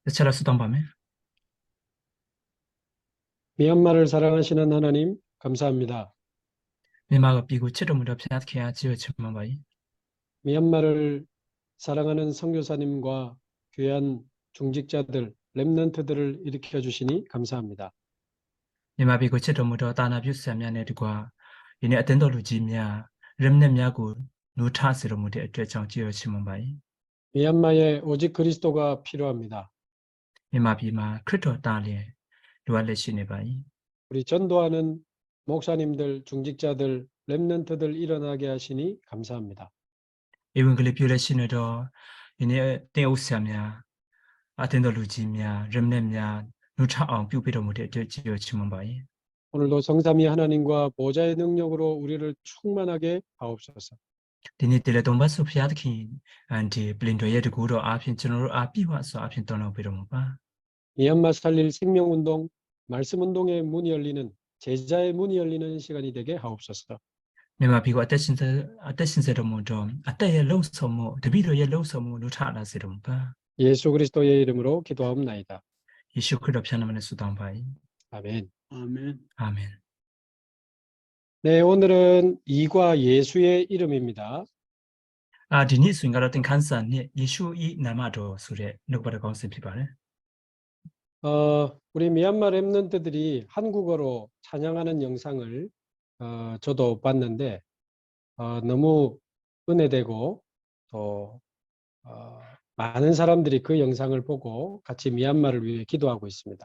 Secara 수당밤에 미얀마를 사랑하시는 하나님, 감사합니다. 미마가 비고 치료무렵 생각해야 지어지만 바이 미얀마를 사랑하는 선교사님과 귀한 중직자들, 렘넌트들을 일으켜 주시니 감사합니다. 미마 비고 치료무렵 다나 뷰스야면에리과 이내 어텐더루지미야 렘nem야고 누타스로무데 어쩌정 지어지만 바이 미얀마에 오직 그리스도가 필요합니다. 미마 비마 크리토 딸리 루알레시네 바이 우리 전도하는 목사님들, 중직자들, 렘넌트들 일어나게 하시니 감사합니다. 이분글리 뷰레시네도 이내 떼우스야미야 어텐더루지미야 렘nem야 누타အောင်ပြုပြီးတော်မူတဲ့ 지어지만 바이 오늘도 성삼위 하나님과 보좌의 능력으로 우리를 충만하게 하옵소서. 디니 딜레 돈바스 피아드킨 안티 블린도의 드고로 아핀 저노로 아피와서 아핀 떠나비로무바 미얀마 살릴 생명운동, 말씀운동의 문이 열리는 제자의 문이 열리는 시간이 되게 하옵소서.မြန်မာပြည်ကအသက်ရှင်စေတော်မူတော့အသက်ရဲ့လှုပ်ဆောင်မှုတပည့်တော်ရဲ့လှုပ်ဆောင်မှုလူထလာစေတော်မူပါ 예수 그리스도의 이름으로 기도하옵나이다. ယေရှုခရစ်တော်ဖျားနာမနဲ့ဆုတောင်းပါ၏ 아멘. 아멘. 아멘. 네, 오늘은 이과 예수의 이름입니다. ဒီနေ့ဆိုရင်ကတော့သင်ခန်းစာနဲ့ 예수의 나마도ဆိုတဲ့နှုတ်ကပတ်တော်ကောင်းစဉ်ဖြစ်ပါတယ် 우리 미얀마 렘넌트들이 한국어로 찬양하는 영상을 저도 봤는데 너무 은혜되고 또 많은 사람들이 그 영상을 보고 같이 미얀마를 위해 기도하고 있습니다.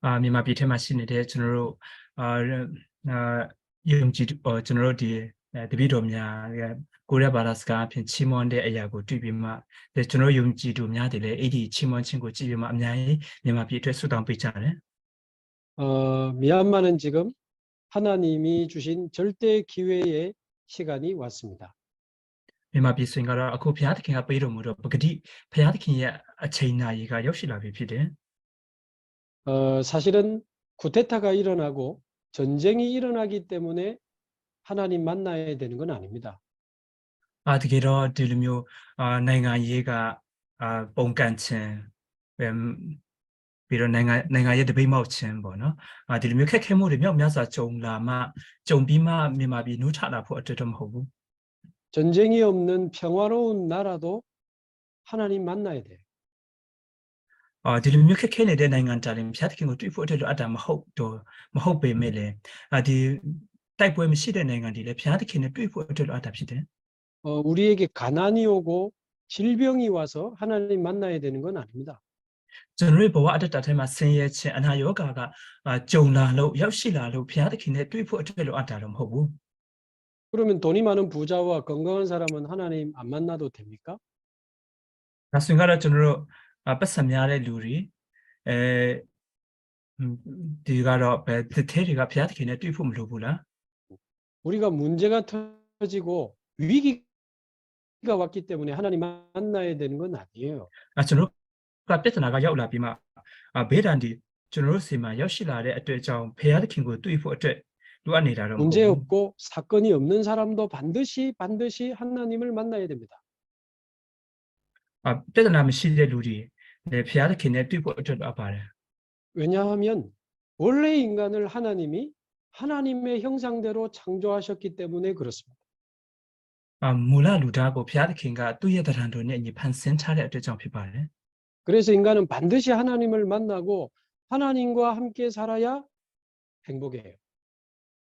မြန်မာပြည်ထဲမှာရှိနေတဲ့ကျွန်တော်တို့ဒီတပည့်တော်များကိုရီးယားဘာသာစကားဖြင့်ချီးမွမ်းတဲ့အရာကိုတွေ့ပြီးမှကျွန်တော်တို့ယုံကြည်သူများတွေလည်းအဲ့ဒီချီးမွမ်းခြင်းကိုကြည့်ပြီးမှအများကြီးမြန်မာပြည်အတွက်ဆုတောင်းပေးကြတယ် 미얀마는 지금 하나님이 주신 절대 기회의 시간이 왔습니다. မြန်မာပြည်ဆိုရင်ကတော့အခုဘုရားသခင်ကပေးတော်မူတော့ပဂတိဘုရားသခင်ရဲ့အချိန်နာရီကရောက်ရှိလာပြီဖြစ်တယ် 사실은 쿠데타가 일어나고 전쟁이 일어나기 때문에 하나님 만나야 되는 건 아닙니다. တကယ်တော့ဒီလိုမျိုးနိုင်ငံရေးကပုံကန်ခြင်းပြီးတော့နိုင်ငံရဲ့တပိတ်မောက်ခြင်းပေါ့နော်ဒီလိုမျိုးခက်ခဲမှုတွေမြောက်များစွာကြုံလာမှကြုံပြီးမှမြန်မာပြည်နူးထလာဖို့အတွက်တော့မဟုတ်ဘူး 전쟁이 없는 평화로운 나라도 하나님 만나야 돼요. ဒီလိုမျိုးခက်ခဲနေတဲ့နိုင်ငံတာတွေဘုရားသခင်ကိုတွေ့ဖို့အတွက်တော့အတာမဟုတ်တော့မဟုတ်ပေမဲ့လေဒီတိုက်ပွဲမရှိတဲ့နိုင်ငံတွေလည်းဘုရားသခင်နဲ့တွေ့ဖို့အတွက်တော့အတာဖြစ်တယ် 우리에게 가난이 오고 질병이 와서 하나님 만나야 되는 건 아닙니다. ကျွန်တော်တို့ဘဝအတ္တထဲမှာဆင်းရဲခြင်းအနာရောဂါကကြုံလာလို့ရောက်ရှိလာလို့ဘုရားသခင်နဲ့တွေ့ဖို့အတွက်လို့အတာတော့မဟုတ်ဘူး 그러면 돈이 많은 부자와 건강한 사람은 하나님 안 만나도 됩니까? ဒါဆိုရင်ကတော့ကျွန်တော်တို့ပတ်စံများတဲ့လူတွေဒီကတော့ဘယ်တစ်ထဲတွေကဘုရားသခင်နဲ့တွေ့ဖို့မလိုဘူးလား 우리가 문제가 터지고 위기가 왔기 때문에 하나님 만나야 되는 건 아니에요. ကျွန်တော်တို့ကပြဿနာကရောက်လာပြီးမှဘေးဒဏ်ဒီကျွန်တော်တို့စီမှာရောက်ရှိလာတဲ့အတွက်ကြောင့်ဘုရားသခင်ကိုတွေ့ဖို့အတွက်လိုအပ်နေတာတော့မဟုတ်ဘူး 문제 없고 사건이 없는 사람도 반드시 하나님을 만나야 됩니다. ပြဿနာမရှိတဲ့လူတွေဘုရားသခင်နဲ့တွေ့ဖို့အတွက်လိုအပ်ပါတယ် 왜냐하면 원래 인간을 하나님이 하나님의 형상대로 창조하셨기 때문에 그렇습니다. မူလလူသားကိုဘုရားသခင်ကသူ့ရဲ့တရံတော်နဲ့အညီဖန်ဆင်းထားတဲ့အတွက်ကြောင့်ဖြစ်ပါတယ် 그래서 인간은 반드시 하나님을 만나고 하나님과 함께 살아야 행복해요.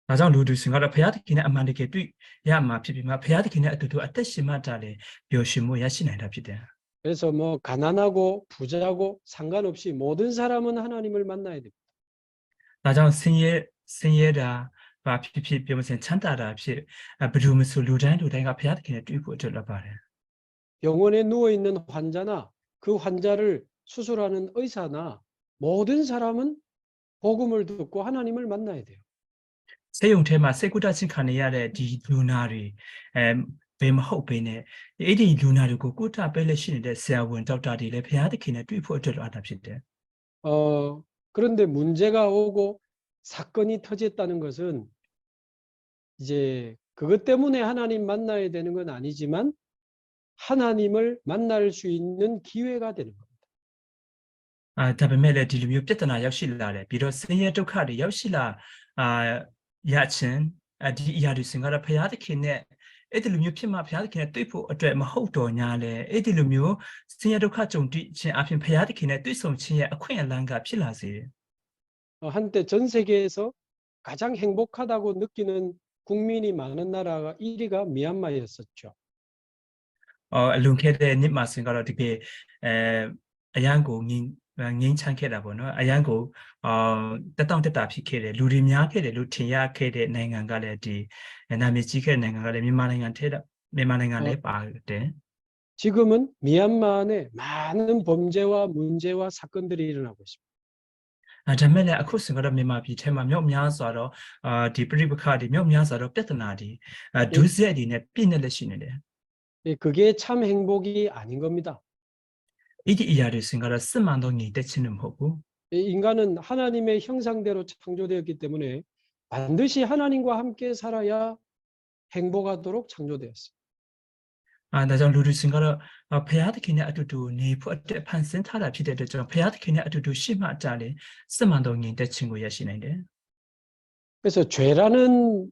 ဒါကြောင့်လူတွေစင်ကတော့ဘုရားသခင်နဲ့အမှန်တကယ်တွေ့ရမှာဖြစ်ပြီးမှဘုရားသခင်နဲ့အတူတူအသက်ရှင်မှသာလေပျော်ရွှင်မှုရရှိနိုင်တာဖြစ်တယ် 그래서 뭐 가난하고 부자고 상관없이 모든 사람은 하나님을 만나야 됩니다. ဒါကြောင့်ဆင်းရဲတာဖြစ်ဖြစ်ပြောမစင်ချမ်းသာတာဖြစ်ဘယ်သူမဆိုလူတိုင်းကဘုရားသခင်နဲ့တွေ့ဖို့အတွက်လိုပါတယ် 병원에 누워 있는 환자나 그 환자를 수술하는 의사나 모든 사람은 복음을 듣고 하나님을 만나야 돼요. ဆေးရုံထဲမှာစိတ်ကူးတချင်းခံနေရတဲ့ဒီလူနာတွေဘယ်မဟုတ်ဘဲနဲ့အဲ့ဒီလူနာတွေကိုကုသပေးလက်ရှိနေတဲ့ဆရာဝန်ဒေါက်တာတွေလည်းဘုရားသခင်နဲ့တွေ့ဖို့အတွက်လိုအပ်တာဖြစ်တယ် 그런데 문제가 오고 사건이 터졌다는 것은 그것 때문에 하나님 만나야 되는 건 아니지만 하나님을 만날 수 있는 기회가 되는 겁니다. ဒါပေမဲ့လည်းဒီလိုမျိုးပြဿနာရောက်ရှိလာတယ်ပြီးတော့ဆင်းရဲဒုက္ခတွေရောက်ရှိလာရခြင်းဒီအရာတွေစင်ကတော့ဘုရားသခင်နဲ့အဲ့ဒီလိုမျိုးဖြစ်မှဘုရားသခင်နဲ့တွေ့ဖို့အတွက်မဟုတ်တော့ညာလေအဲ့ဒီလိုမျိုးဆင်းရဲဒုက္ခကြုံတွေ့ခြင်းအပြင်ဘုရားသခင်နဲ့တွေ့ဆုံခြင်းရဲ့အခွင့်အလမ်းကဖြစ်လာစေတယ် 한때 전 세계에서 가장 행복하다고 느끼는 국민이 많은 나라가 1위가 미얀마였었죠. အလွန်ခဲ့တဲ့နှစ်မှာစင်ကတော့ဒီပေအရန်ကိုငင်းချမ်းခဲ့တာပေါ့နော်အရန်ကိုတက်တောင့်တက်တာဖြစ်ခဲ့တယ်လူတွေများခဲ့တယ်လို့ထင်ရခဲ့တဲ့နိုင်ငံကလည်းဒီနာမည်ကြီးခဲ့တဲ့နိုင်ငံကလည်းမြန်မာနိုင်ငံလည်းပါတယ် 지금은 미얀마 안에 많은 범죄와 문제와 사건들이 일어나고 있습니다. ဒါမဲ့လည်းအခုစင်ကတော့မြန်မာပြည်ထဲမှာမြောက်များစွာတော့ဒီပြိပခါတွေမြောက်များစွာတော့ပြဿနာတွေဒုစရိုက်တွေနဲ့ပြည့်နေလက်ရှိနေတယ် 그게 참 행복이 아닌 겁니다. အဲ့ဒီအရာတွေစင်ကတော့စစ်မှန်သောညီတက်ခြင်းမဟုတ်ဘူး 인간은 하나님의 형상대로 창조되었기 때문에 반드시 하나님과 함께 살아야 행복하도록 창조되었습니다. ဒါကြောင့်လူတွေစင်ကတော့ဖျားသခင်နဲ့အတူတူနေဖို့အတွက်ဖန်ဆင်းထားတာဖြစ်တဲ့အတွက်ကြောင့်ဖျားသခင်နဲ့အတူတူရှိမှအကြလေစစ်မှန်သောညီတက်ခြင်းကိုရရှိနိုင်တယ် 그래서 죄라는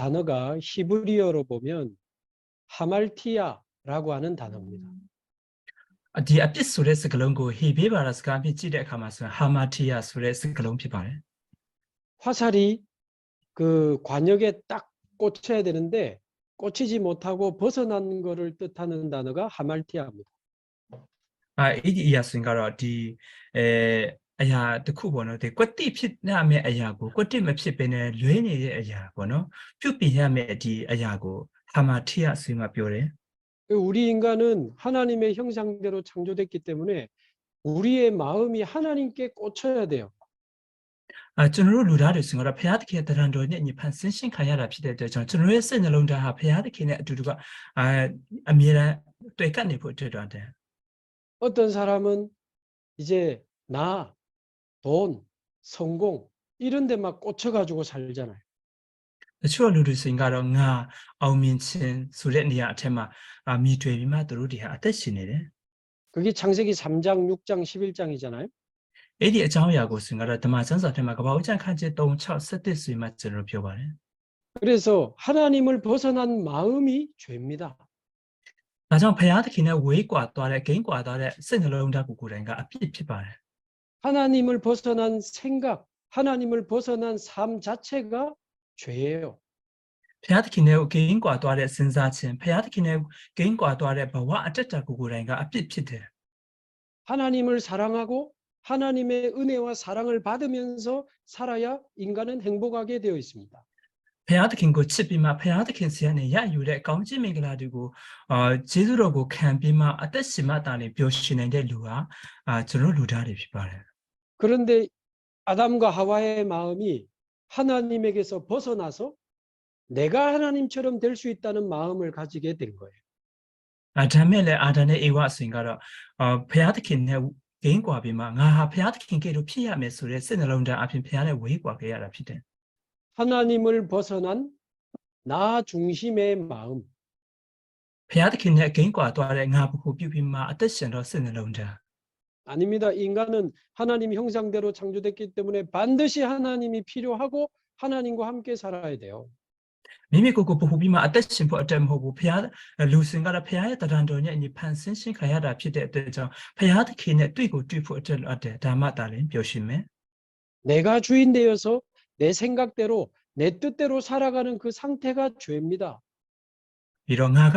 단어가 히브리어로 보면 하말티아라고 하는 단어입니다. ဒီအပြစ်ဆိုတဲ့စကားလုံးကိုဟေဘေးဘာသာစကားဖြစ်ကြည့်တဲ့အခါမှာဆိုဟာမာတီယာဆိုတဲ့စကားလုံးဖြစ်ပါတယ် 화살이 그 관역에 딱 꽂혀야 되는데 꽂히지 못하고 벗어난 거를 뜻하는 단어가 하말티아입니다. အဲ့ဒီအရာစင်ကတော့ဒီအရာတစ်ခုပေါ့နော်ဒီကွက်တိဖြစ်ရမယ့်အရာကိုကွက်တိမဖြစ်ဘဲနဲ့လွဲနေတဲ့အရာပေါ့နော်ပြုတ်ပြရမယ့်ဒီအရာကိုဟာမာတီယာဆိုမှပြောတယ် 우리 인간은 하나님의 형상대로 창조됐기 때문에 우리의 마음이 하나님께 꽂혀야 돼요. ကျွန်တော်တို့လူသားတွေစင်ကတော့ဘုရားသခင်တရံတော်နဲ့ညီဖန်ဆင်းရှင်ခံရတာဖြစ်တဲ့အတွက်ကြောင့်ကျွန်တော်ရဲ့စိတ်နှလုံးသားဟာဘုရားသခင်နဲ့အတူတူကအမြဲတမ်းတွေ့ကပ်နေဖို့အတွက်တော့တယ် 어떤 사람은 이제 나, 돈, 성공 이런 데만 꽂혀가지고 살잖아요. တချို့လူတွေစင်ကတော့ငါအောင်မြင်ခြင်းဆိုတဲ့နေရာအထက်မှာမြည်တွေ့ပြီးမှသူတို့တွေဟာအသက်ရှင်နေတယ် 그게 창세기 3장, 6장, 11장이잖아요. အဲ့ဒီအကြောင်းအရာကိုစင်ကတော့ဓမ္မစံစာထဲမှာကပ္ပဦးကျမ်းခန်းကျ3 6 7ဆိုမှကျွန်တော်ပြောပါတယ် 그래서 하나님을 벗어난 마음이 죄입니다. ဒါကြောင့်ဘုရားသခင်နဲ့ဝေးကွာသွားတဲ့ဂိမ်းကွာသွားတဲ့စိတ်နှလုံးသားကိုယ်တိုင်ကအပြစ်ဖြစ်ပါတယ် 하나님을 벗어난 생각, 하나님을 벗어난 삶 자체가 죄예요. ဘုရားသခင်နဲ့ဂိမ်းကွာသွားတဲ့စဉ်းစားခြင်းဘုရားသခင်နဲ့ဂိမ်းကွာသွားတဲ့ဘဝအတ္တကိုယ်တိုင်ကအပြစ်ဖြစ်တယ် 하나님을 사랑하고 하나님의 은혜와 사랑을 받으면서 살아야 인간은 행복하게 되어 있습니다. ဘုရားသခင်ကိုချစ်ပြီးမှဘုရားသခင်ဆီကနေရယူတဲ့ကောင်းချီးမင်္ဂလာတွေကိုဂျေဇုတော်ကိုခံပြီးမှအသက်ရှင်မှတာနေပျော်ရွှင်နိုင်တဲ့လူဟာကျွန်တော်လူသားတွေဖြစ်ပါတယ် 그런데 아담과 하와의 마음이 하나님에게서 벗어나서 내가 하나님처럼 될 수 있다는 마음을 가지게 된 거예요. ဒါမဲ့လည်းအာဒံနဲ့အေဝအစဉ်ကတော့ဘုရားသခင်နဲ့ဂိမ်းကွာပြီးမှငါဟာဘုရားသခင်ကဲ့သို့ဖြစ်ရမယ်ဆိုတဲ့စိတ်နှလုံးသားအပြင်ဘုရားနဲ့ဝေးကွာခဲ့ရတာဖြစ်တယ် 하나님을 벗어난 나 중심의 마음. ဘုရားသခင်နဲ့ဂိမ်းကွာသွားတဲ့ငါဘဟုပြုပြီးမှအသက်ရှင်တော့စိတ်နှလုံးသား 아닙니다. 인간은 하나님 형상대로 창조됐기 때문에 반드시 하나님이 필요하고 하나님과 함께 살아야 돼요. မိမိကိုယ်ကိုဘဟုပြီးမှအသက်ရှင်ဖို့အတွက်မဟုတ်ဘူးဘုရားလူစင်ကတော့ဘုရားရဲ့တရံတော်နဲ့အညီဖန်ဆင်းရှင်ခံရတာဖြစ်တဲ့အတွက်ကြောင့်ဘုရားသခင်နဲ့တွေ့ကိုတွေ့ဖို့အတွက်လိုအပ်တယ်ဒါမှသာလျှင်ပျော်ရွှင်မယ် 내가 주인 되어서 내 생각대로 내 뜻대로 살아가는 그 상태가 죄입니다. ပြီးတော့ငါက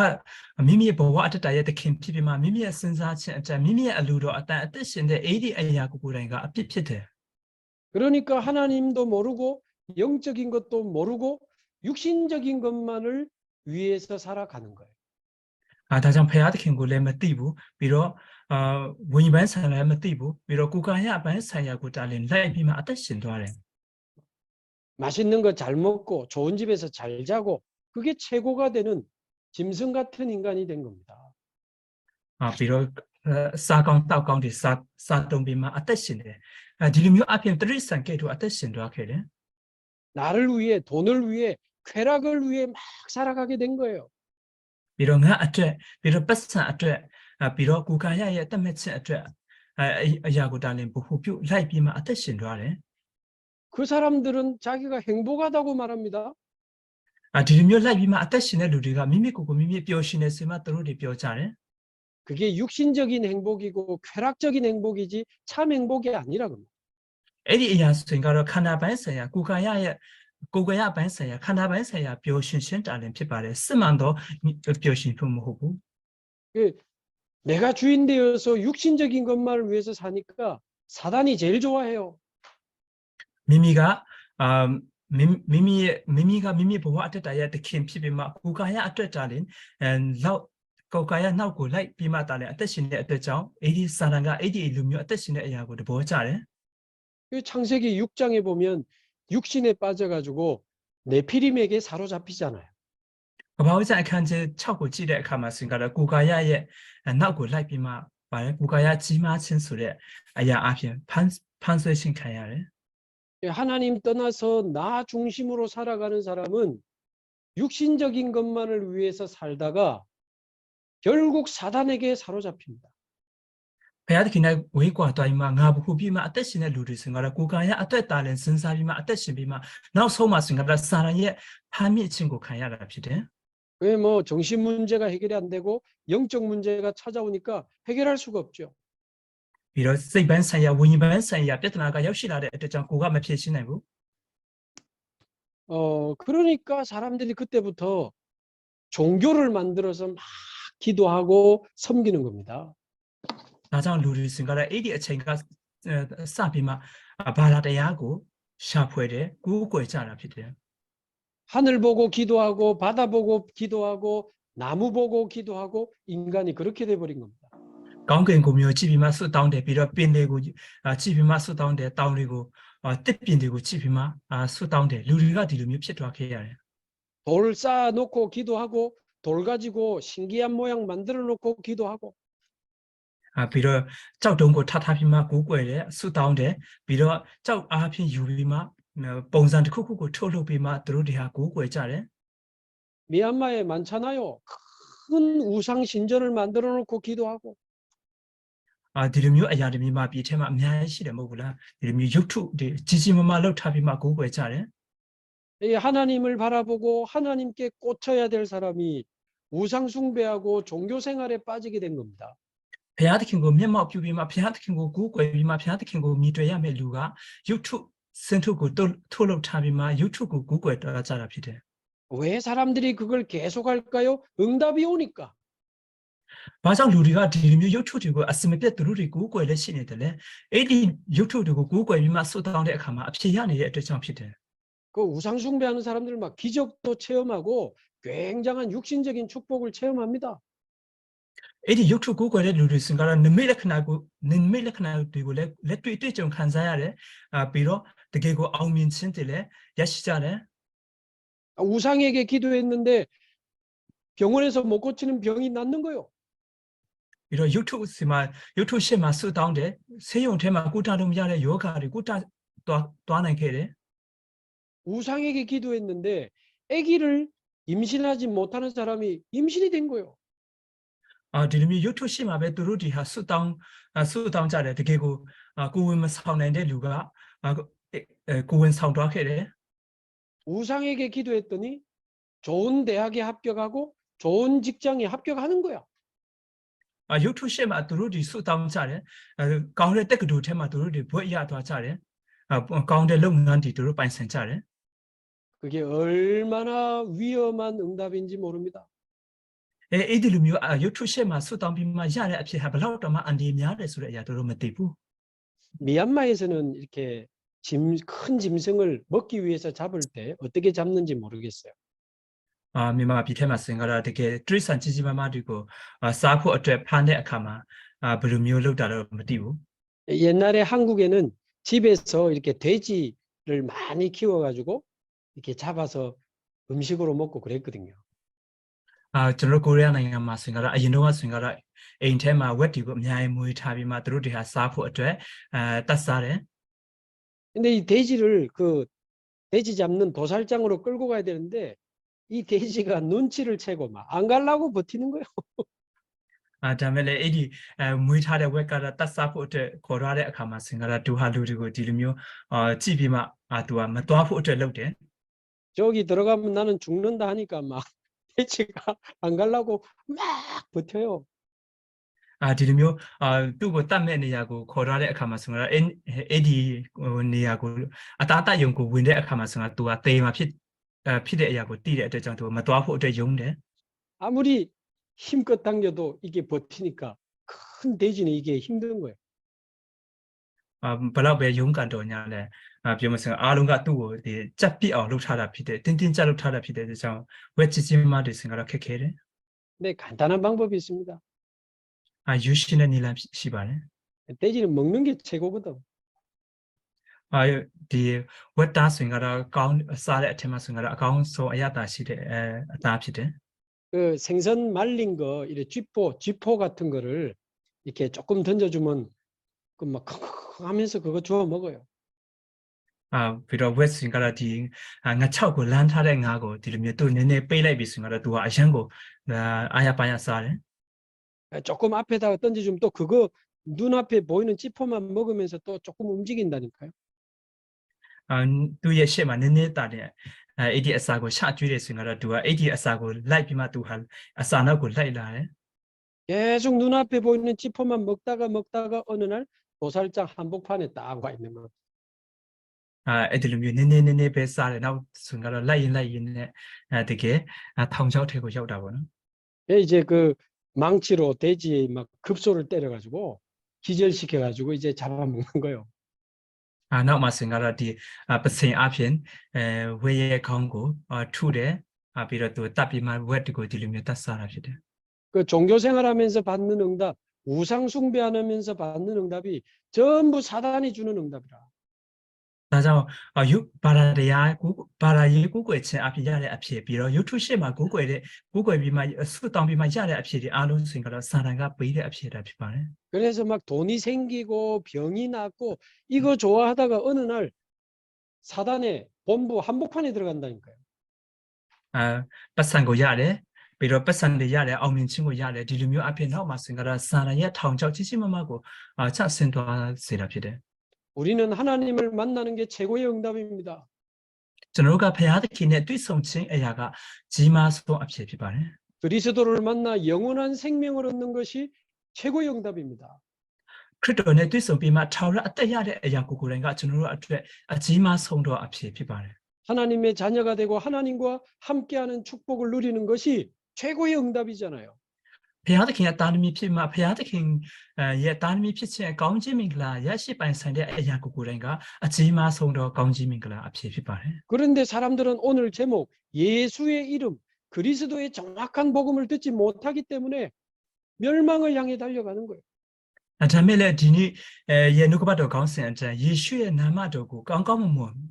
မိမိရဲ့ဘဝအတ္တရဲ့သခင်ဖြစ်ပြီးမှမိမိရဲ့စဉ်းစားခြင်းအတက်မိမိရဲ့အလိုတော်အသက်ရှင်တဲ့အဲ့ဒီအရာကိုယ်တိုင်ကအပြစ်ဖြစ်တယ် 그러니까 하나님도 모르고 영적인 것도 모르고 육신적인 것만을 위해서 살아가는 거예요. ဒါကြောင့်ဘုရားသခင်ကိုလည်းမသိဘူးပြီးတော့ဝိညာဉ်ပိုင်းဆိုင်ရာလည်းမသိဘူးပြီးတော့ကိုယ်ကာယပိုင်းဆိုင်ရာကိုတားလင်လိုက်ပြီးမှအသက်ရှင်သွားတယ် 맛있는 거 잘 먹고 좋은 집에서 잘 자고 그게 최고가 되는 짐승 같은 인간이 된 겁니다. ပြီးတော့စားကောင်းတောက်ကောင်းတွေစားတုံးပြီးမှအသက်ရှင်တယ်ဒီလိုမျိုးအပြင်တရိစ္ဆာန်ကဲ့သို့အသက်ရှင်သွားခဲ့တယ် 나를 위해 돈을 위해 쾌락을 위해 막 살아가게 된 거예요. ပြီးတော့ငါအတွက်ပြီးတော့ပတ်စံအတွက်ပြီးတော့ကိုယ်ကာယရဲ့အသက်မဲ့ခြင်းအတွက် 야구 달린 보호뷰 라이비마 아테신 좋아래. 그 사람들은 자기가 행복하다고 말합니다. 디르미오 라이비마 아테신의 루리가 미미고고 미미 뼈신의 스마 또르리 뼈자래. 그게 육신적인 행복이고 쾌락적인 행복이지 참 행복이 아니라 겁니다. 에디 이야스인가로 카나반사야 구가야의 고가야 반사야 카나반사야 뼈신신 달린 피바래. 스만도 뼈신 품호고. 그 내가 주인 되어서 육신적인 것만을 위해서 사니까 사단이 제일 좋아해요. 미미가 미미가 미미 보호 아테다야 드킨 피비마 구가야 아테달린 lau 고가야 나고 라이 비마 달린 아테신의 아테ကြောင့် 에디 사랑가 에디 루미오 아테신의 아야고 보자래. 그 창세기 6장에 보면 육신에 빠져가지고 네피림에게 사로잡히잖아요. 바우자 칸제 차고 지레 카마싱가라 구가야의 나고 라이 비마 말 구가야 지마 친수레 아야 아핀 판수신 카야래. 하나님 떠나서 나 중심으로 살아가는 사람은 육신적인 것만을 위해서 살다가 결국 사단에게 사로잡힙니다. 배아드키나 외과 다이마 나부 후비마 아테신의 루리스가라 구가야 아테 달린 신사비마 아테신비마 나우 소마싱가라 사랑의 파미 친구 카야라 피데. 왜 뭐 정신 문제가 해결이 안 되고 영적 문제가 찾아오니까 해결할 수가 없죠. 이런 세반사야 위반사야 베트나가 역시라래 어쩌장 고가 마피시나고. 그러니까 사람들이 그때부터 종교를 만들어서 막 기도하고 섬기는 겁니다. 나장 루리스가라 에디 어체가 사비마 바라데야고 샤프에데 구고에자라 피데. 하늘 보고 기도하고 바다 보고 기도하고 나무 보고 기도하고 인간이 그렇게 돼버린 겁니다. 강근고묘 집이마 수다운데 비려 빈데고 집이마 수다운데 다운리고 뜻빈데고 집이마 수다운데 루리가 디르미 피트와케야. 돌 쌓아놓고 기도하고 돌 가지고 신기한 모양 만들어 놓고 기도하고 비려 쩌동고 타타비마 고고에 수다운데 비려 쩌 아핀 유비마 봉산 쿠쿠고 톨로비마 드로디하 고고에자래. 미얀마에 많잖아요. 큰 우상 신전을 만들어 놓고 기도하고 디르미 아야르미마 비테마 냐시레 모불라 디르미 유튜 지지마마 럭타비마 고고에자래. 이 하나님을 바라보고 하나님께 꽂혀야 될 사람이 우상 숭배하고 종교 생활에 빠지게 된 겁니다. 배아드킨고 면마 뷰비마 배아드킨고 고고에비마 배아드킨고 미되야메 루가 유튜 센투고 톨록타비마 유튜브 고고에 따라자라 피데. 왜 사람들이 그걸 계속 할까요? 응답이 오니까. 바장 루리가 디르미 유튜브고 아스메페 드루리 고고에 신이들래 에디 유튜브고 고고에비마 쏟아온의အခါမှာ အဖြစ်ရနေတဲ့အတွက်ကြောင့်ဖြစ်တယ်. 그 우상 숭배하는 사람들 막 기적도 체험하고 굉장한 육신적인 축복을 체험합니다. 에디 유튜브 고고에 루리스가라 느메레크나고 되고 레트위트 좀 간사야래. 비로 되게고 아우민신들래 야시자래. 우상에게 기도했는데 병원에서 못 고치는 병이 낫는 거요. 비로 유튜브 시마 수다운데 세용테마 꾸타름 야래 요가리 꾸타 또하는 게래. 우상에게 기도했는데 아기를 임신하지 못하는 사람이 임신이 된 거요. 디르미 유튜브 시마베 두루디하 수다운자래 되게고 고ဝင်사원인데 누가 고ဝင်사원도 게래. 우상에게 기도했더니 좋은 대학에 합격하고 좋은 직장에 합격하는 거야. 유튜브 시마 두루디 수다운자래 가운데 때그도 테마 두루디 뭐야 도와자래. 가운데 롱난디 두루 반선자래. 그게 얼마나 위험한 응답인지 모릅니다. 에디르미오 유튜브 시마 수다운비마 야래 앞에 블라우터마 안디미야래 소리 야도로 못되고. 미얀마에서는 이렇게 큰 짐승을 먹기 위해서 잡을 때 어떻게 잡는지 모르겠어요. 미마 비테마 생가라 되게 트리산 지지마마 되고 사포 어때 판의အခါမှာ 브루미오 럭다로 못되고. 옛날에 한국에는 집에서 이렇게 돼지를 많이 키워가지고 이렇게 잡아서 음식으로 먹고 그랬거든요. 저런 코리아နိုင်ငံမှာ 생가라 아이노가 생가라 애인테마 웹디고အများကြီး မွေးထားပြီးမှ သူတို့တွေဟာ စားဖို့အတွက် 땄사래. 근데 이 돼지를 그 돼지 잡는 도살장으로 끌고 가야 되는데 이 돼지가 눈치를 채고 막 안 가려고 버티는 거예요. ဒါမဲ့လည်းအဲ့ဒီမွေးထားတဲ့ဝက်ကတော့တတ်စားဖို့အတွက်ခေါ်ရတဲ့အခါမှာစင်ကတော့ဒူဟာလူတွေကိုဒီလိုမျိုးကြည့်ပြီးမှသူကမသွားဖို့အတွက်လုပ်တယ် 저기 들어가면 나는 죽는다 하니까 막 돼지가 안 가려고 막 버텨요. ဒီလိုမျိုးသူ့ကိုတတ်မဲ့နေရာကိုခေါ်ရတဲ့အခါမှာစင်ကတော့အဲ့ဒီနေရာကိုအတားတယုံကိုဝင်တဲ့အခါမှာစင်ကသူကတေးမှာဖြစ်တဲ့အရာကိုတည်တဲ့အတွက်ကြောင့်သူမသွားဖို့အတွက်ယုံတယ် 아무리 힘껏 당겨도 이게 버티니까 큰 돼지는 이게 힘든 거예요. ဘယ်တော့ပဲယုံကန်တော်ညာလဲပြောမစင်အားလုံးကသူ့ကိုဒီကြက်ပြစ်အောင်လှုပ်ထားတာဖြစ်တယ်တင်းတင်းကြပ်လှုပ်ထားတာဖြစ်တဲ့အတွက်ကြောင့်ဝက်ချစ်ချင်းမတွေစင်ကတော့ခက်ခဲတယ် 근데 간단한 방법이 있습니다. ယူရှင်တဲ့နည်းလမ်းရှိပါတယ် 돼지는 먹는 게 최고거든. ဒီဝက်တာစင်ကတော့ကောင်းစားတဲ့အထက်မှာစင်ကတော့အကောင်းဆုံးအရသာရှိတဲ့အသားဖြစ်တယ် 그 생선 말린 거 이렇게 쥐포 같은 거를 이렇게 조금 던져주면 그막 하면서 그거 주워 먹어요. ပြီးတော့ဝက်စင်ကတော့ဒီငါ6ကိုလမ်းထားတဲ့ငါကိုဒီလိုမျိုးသူနည်းနည်းပေးလိုက်ပြီစင်ကတော့သူကအရန်ကိုအားရပါရစားတယ် 조금 앞에다가 던져주면 또 그거 눈앞에 보이는 쥐포만 먹으면서 또 조금 움직인다니까요. သူရဲ့ရှေ့မှာနည်းနည်းတာတဲ့အဲ့ဒီအစာကိုချကျွေးတယ်ဆိုရင်ကတော့သူကအဲ့ဒီအစာကိုလိုက်ပြီးမှသူဟာအစာနောက်ကိုလိုက်လာတယ် 계속 눈앞에 보이는 쥐포만 먹다가 어느 날 도살장 한복판에 딱 와 있는 거예요. အဲ့ဒီလိုမျိုးနည်းနည်းပဲစားတယ်နောက်ဆိုရင်ကတော့လိုက်ရင်နဲ့တကယ်ထောင်ချောက်ထဲကိုရောက်တာပေါ့နော် 이제 그 망치로 돼지의 막 급소를 때려가지고 기절시켜가지고 이제 잡아먹는 거예요. နောက်မှစင်ကတော့ဒီပစင်အဖြစ်ဝဲရဲ့ခေါင်းကိုထုတယ်ပြီးတော့သူတပ်ပြီးမှဝက်ကိုဒီလိုမျိုးတတ်စားတာဖြစ်တယ် 그 종교 생활하면서 받는 응답, 우상 숭배하면서 받는 응답이 전부 사단이 주는 응답이라. ဒါကြောင့်ယုဘာသာတရားဘာသာရေးကိုယ်ွယ်ခြင်းအဖြစ်ရတဲ့အဖြစ်ပြီးတော့ယုထုရှိမှာကိုယ်ွယ်ပြီးမှဆုတောင်းပြီးမှရတဲ့အဖြစ်ဒီအားလုံးစင်ကတော့စာတန်ကပေးတဲ့အဖြစ်တာဖြစ်ပါတယ် 그래서 막 돈이 생기고 병이 났고 이거 좋아하다가 어느 날 사단의 본부 한복판에 들어간다니까요. ပတ်စံကိုရတယ်ပြီးတော့ပတ်စံတွေရတယ်အောင်မြင်ခြင်းကိုရတယ်ဒီလိုမျိုးအဖြစ်နောက်မှစင်ကတော့စာတန်ရဲ့ထောင်ချောက်ကြီးမမကိုချဆင်သွားစေတာဖြစ်တယ် 우리는 하나님을 만나는 게 최고의 응답입니다. ကျွန်တော်တို့ကဖခင်သခင်နဲ့တွေ့ဆုံခြင်းအရာကကြီးမားဆုံးအဖြစ်ဖြစ်ပါတယ် 그리스도를 만나 영원한 생명을 얻는 것이 최고의 응답입니다. ခရစ်တော်နဲ့တွေ့ဆုံပြီးမှထာဝရအသက်ရတဲ့အရာကိုယ်တိုင်ကကျွန်တော်တို့အတွက်အကြီးမားဆုံးသောအဖြစ်ဖြစ်ပါတယ် 하나님의 자녀가 되고 하나님과 함께하는 축복을 누리는 것이 최고의 응답이잖아요. ဖခင်သခင်ရဲ့တာသမီဖြစ်မှဖခင်သခင်ရဲ့တာသမီဖြစ်ခြင်းကောင်းခြင်းမင်္ဂလာရရှိပိုင်ဆိုင်တဲ့အရာကိုယ်တိုင်ကအကြီးမားဆုံးသောကောင်းခြင်းမင်္ဂလာအဖြစ်ဖြစ်ပါတယ် 그런데 사람들은 오늘 제목 예수의 이름 그리스도의 정확한 복음을 듣지 못하기 때문에 멸망을 향해 달려가는 거예요. ဒါမဲ့လည်းဒီနေ့ရဲ့နှုတ်ကပတ်တော်ကောင်းစဉ်အတိုင်းယေရှုရဲ့နာမတော်ကိုကောင်းကောင်း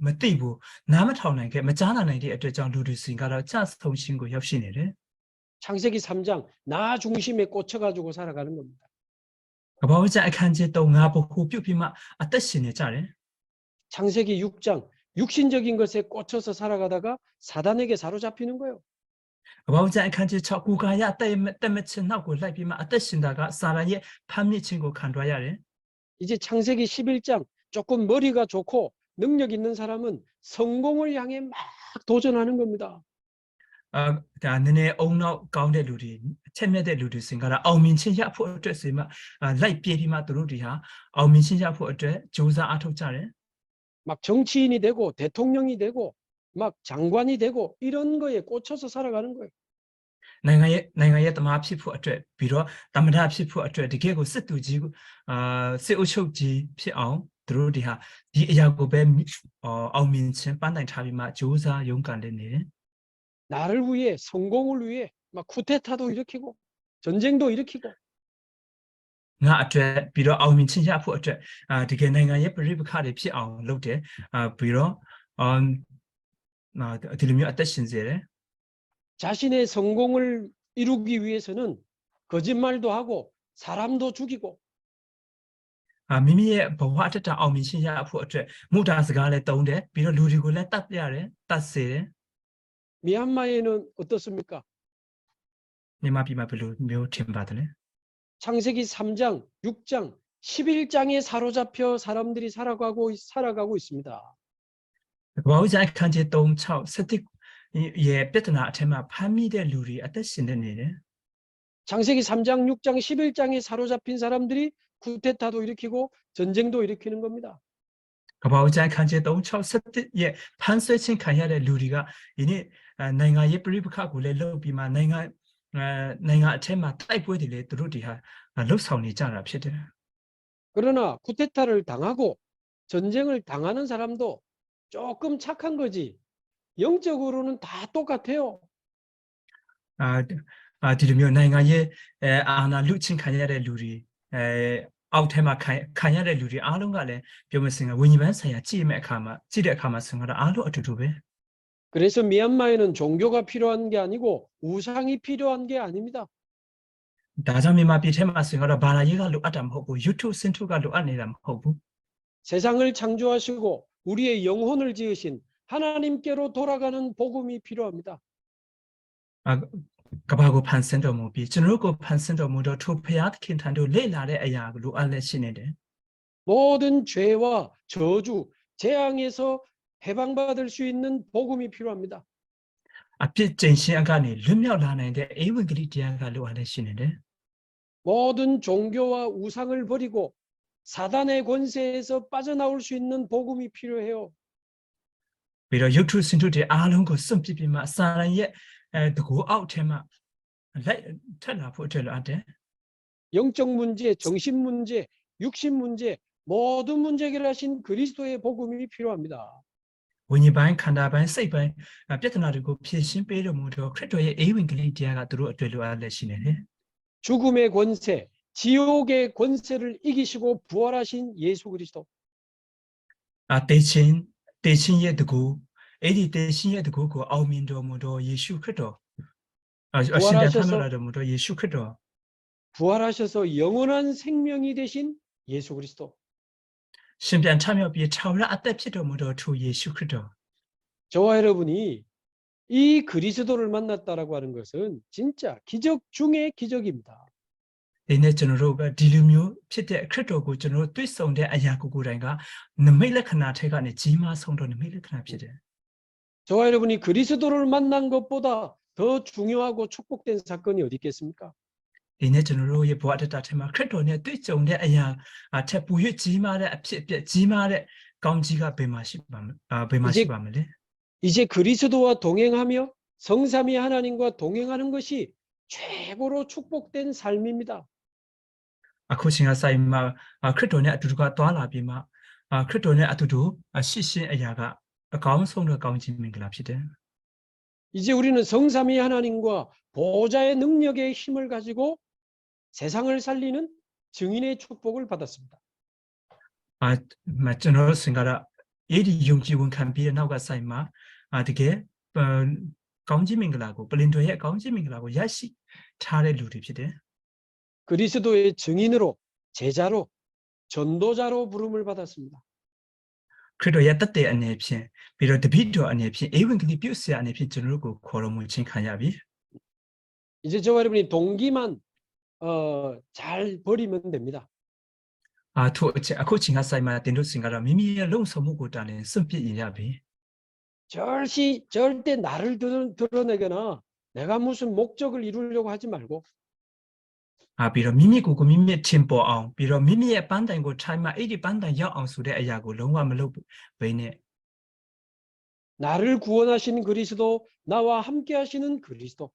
မသိဘူးနားမထောင်နိုင်ခဲ့မကြားနာနိုင်တဲ့အတွက်ကြောင့်လူတွေစင်ကတော့ကြဆုံးခြင်းကိုရောက်ရှိနေတယ် 창세기 3장 나 중심에 꽂혀가지고 살아가는 겁니다. ကပ္ပဝကျအခန်းကြီး3ငါဘဟုပြုတ်ပြီးမှအသက်ရှင်နေကြတယ် 창세기 6장 육신적인 것에 꽂혀서 살아가다가 사단에게 사로잡히는 거예요. ကပ္ပဝကျအခန်းကြီး6ကိုကာယတက်မချင်းနောက်ကိုလိုက်ပြီးမှအသက်ရှင်တာကစာရန်ရဲ့ဖမ်းမြစ်ခြင်းကိုခံရရတယ် 이제 창세기 11장 조금 머리가 좋고 능력 있는 사람은 성공을 향해 막 도전하는 겁니다. ဒါနည်းနည်းအုံနောက်ကောင်းတဲ့လူတွေချက်မြက်တဲ့လူတွေစင်ကတော့အောင်မြင်ခြင်းရဖို့အတွက်ဆိုမှလိုက်ပြေးပြီးမှသူတို့တွေဟာအောင်မြင်ခြင်းရဖို့အတွက်ကြိုးစားအားထုတ်ကြတယ် 막 정치인이 되고 대통령이 되고 막 장관이 되고 이런 거에 꽂혀서 살아가는 거예요. နိုင်ငံရဲ့တမန်ဖြစ်ဖို့အတွက်ပြီးတော့တမန်တော်ဖြစ်ဖို့အတွက်တကယ်ကိုစစ်သူကြီးစစ်အုပ်ချုပ်ကြီးဖြစ်အောင်သူတို့တွေဟာဒီအရာကိုပဲအောင်မြင်ခြင်းပန်းတိုင်ထားပြီးမှကြိုးစားရုန်းကန်နေတယ် 나를 위해 성공을 위해 막 쿠데타도 일으키고 전쟁도 일으키고 ငါအတွက်ပြီးတော့အောင်မြင်ခြင်းရဖို့အတွက်တကယ်နိုင်ငံရဲ့ပြည်ပခါတွေဖြစ်အောင်လုပ်တယ်ပြီးတော့ဒီလိုမျိုးအသက်ရှင်စေတယ် 자신의 성공을 이루기 위해서는 거짓말도 하고 사람도 죽이고 မိမိရဲ့ဘဝတတအောင်မြင်ခြင်းရဖို့အတွက်မုဒ္ဒစကားလည်းတုံးတယ်ပြီးတော့လူတွေကိုလည်းတတ်ရတယ်တတ်စေတယ် 미얀마에는 어떻습니까? မြန်မာပြည်မှာဘယ်လိုမျိုးထင်ပါတယ်လဲ 창세기 3장, 6장, 11장에 사로잡혀 사람들이 살아가고 있습니다. ကဘာဦးကျမ်းအခန်းကြီး3 6 7ရဲ့ပြဿနာအထက်မှာဖမ်းမိတဲ့လူတွေအသက်ရှင်နေတယ် 창세기 3장, 6장, 11장에 사로잡힌 사람들이 쿠데타도 일으키고 전쟁도 일으키는 겁니다. ကဘာဦးကျမ်းအခန်းကြီး3 6 7ရဲ့ဖမ်းဆွဲခြင်းခံရတဲ့လူတွေကဒီနေ့နိုင်ငံရေးပြိပခါကိုလည်းလုပ်ပြီးမှနိုင်ငံအထက်မှာတိုက်ပွဲတွေလည်းသူတို့တွေဟာလှုပ်ဆောင်နေကြတာဖြစ်တယ် 그러나 쿠데타를 당하고 전쟁을 당하는 사람도 조금 착한 거지. 영적으로는 다 똑같아요. ဒီလိုမျိုးနိုင်ငံရေးအာဏာလုချင်းခံရတဲ့လူတွေအောက်ထဲမှာခံရတဲ့လူတွေအားလုံးကလည်းပြောမစင်ကဝိညာဉ်ပန်းဆိုင်ရာကြည့်တဲ့အခါမှာဆင်ကတော့အားလုံးအတူတူပဲ 그래서 미얀마에는 종교가 필요한 게 아니고 우상이 필요한 게 아닙니다. ဒါကြောင့်မြန်မာပြည်ထဲမှာဆင်ကတော့ဘာသာရေးကလိုအပ်တာမဟုတ်ဘူး YouTube စင်ထုကလိုအပ်နေတာမဟုတ်ဘူး 세상을 창조하시고 우리의 영혼을 지으신 하나님께로 돌아가는 복음이 필요합니다. ကဘာကိုဖန်ဆင်းတော်မူပြီးကျွန်တော်ကိုဖန်ဆင်းတော်မူတော့ထိုဖျားသခင်ထံသို့လေ့လာတဲ့အရာကိုလိုအပ်လက်ရှိနေတယ် 모든 죄와 저주, 재앙에서 해방받을 수 있는 복음이 필요합니다. အပြစ်ကျင့်ခြင်းကနေလွတ်မြောက်လာနိုင်တဲ့အေဝံဂေလိတရားကလိုအပ်လက်ရှိနေတယ် 모든 종교와 우상을 버리고 사단의 권세에서 빠져나올 수 있는 복음이 필요해요. ပြီးတော့ YouTube စင်ထုတွေအားလုံးကိုစွန့်ပစ်ပြီးမှစာရန်ရဲ့တကူအောက်ထဲမှာလိုက်ထက်လာဖို့အတွက်လိုအပ်တယ် 영적 문제, 정신 문제, 육신 문제, 모든 문제 해결하신 그리스도의 복음이 필요합니다. ဝိညာဉ်ပိုင်းခန္ဓာပိုင်းစိတ်ပိုင်းပြဿနာတွေကိုဖြေရှင်းပေးတော်မူတော့ခရစ်တော်ရဲ့အေဝံဂေလိတရားကသူတို့အတွက်လိုအပ်လက်ရှိနေတယ် 죽음의 권세, 지옥의 권세를 이기시고 부활하신 예수 그리스도. တေချင်းရဲ့တကူအဲ့ဒီတေချင်းရဲ့တကူကိုအောင်မြင်တော်မူတော့ယေရှုခရစ်တော်အရှင်ပြန်ထမြောက်လာတော်မူတော့ယေရှုခရစ်တော် 부활하셔서 영원한 생명이 되신 예수 그리스도. ရှင်ပြန်ထမြောက်ပြီးထာဝရအသက်ဖြစ်တော်မူတော့ထိုယေရှုခရစ်တော် 저와 여러분이 이 그리스도를 만났다라고 하는 것은 진짜 기적 중의 기적입니다. ဒီနေ့ကျွန်တော်တို့ပဲဒီလိုမျိုးဖြစ်တဲ့ခရစ်တော်ကိုကျွန်တော်တို့တွေ့ဆုံတဲ့အရာကိုယ်တိုင်ကနမိတ်လက္ခဏာထက်ကနေကြီးမားဆုံးတော့နမိတ်လက္ခဏာဖြစ်တယ် 저와 여러분이 그리스도를 만난 것보다 더 중요하고 축복된 사건이 어디 있겠습니까? ဒီနေ့ကျွန်တော်တို့ရဲ့ဘဝတတထဲမှာခရစ်တော်နဲ့တွေ့ကြုံတဲ့အရာထက်ပူ၍ကြီးမားတဲ့အဖြစ်အပျက်ကြီးမားတဲ့ကောင်းကြီးကဘယ်မှာရှိပါမလဲ 이제 그리스도와 동행하며 성삼위 하나님과 동행하는 것이 최고로 축복된 삶입니다. အခုချိန်ကဆိုင်မှာခရစ်တော်နဲ့အတူတူကသွားလာပြီးမှခရစ်တော်နဲ့အတူတူရှိရှင်းအရာကအကောင်းဆုံးသောကောင်းခြင်းမင်္ဂလာဖြစ်တယ် 이제 우리는 성삼위 하나님과 보호자의 능력의 힘을 가지고 세상을 살리는 증인의 축복을 받았습니다. ကျွန်တော်တို့ဆင်ကတော့အဲ့ဒီယုံကြည်ဝန်ခံပြီးတဲ့နောက်ကဆိုင်မှာတကယ်ကောင်းခြင်းမင်္ဂလာကိုပလင်တော်ရဲ့ကောင်းခြင်းမင်္ဂလာကိုရရှိထားတဲ့လူတွေဖြစ်တယ် 그리스도의 증인으로 제자로 전도자로 부름을 받았습니다. ခရစ်တော်ရဲ့တတ်တဲ့အနေဖြင့်ပြီးတော့တပည့်တော်အနေဖြင့်အေဝံဂေလိပြုဆရာအနေဖြင့်ကျွန်တော်တို့ကိုခေါ်တော်မူခြင်းခံရပြီ 이제 저와 여러분이 동기만 잘 버리면 됩니다. ထိုအခုချိန်ကဆိုင်မှာတင်တို့ဆင်ကတော့မိမိရဲ့လုံဆောင်မှုကိုတားလည်းစွန့်ပစ်ရပြီ 절대 나를 드러내거나 내가 무슨 목적을 이루려고 하지 말고 ပြီးတော့မိမိကိုမိမိထင်ပေါ်အောင်ပြီးတော့မိမိရဲ့ပန်းတိုင်ကိုထိုင်မှအဲ့ဒီပန်းတိုင်ရောက်အောင်ဆိုတဲ့အရာကိုလုံးဝမလုပ်ဘဲနဲ့ 나를 구원하신 그리스도, 나와 함께 하시는 그리스도.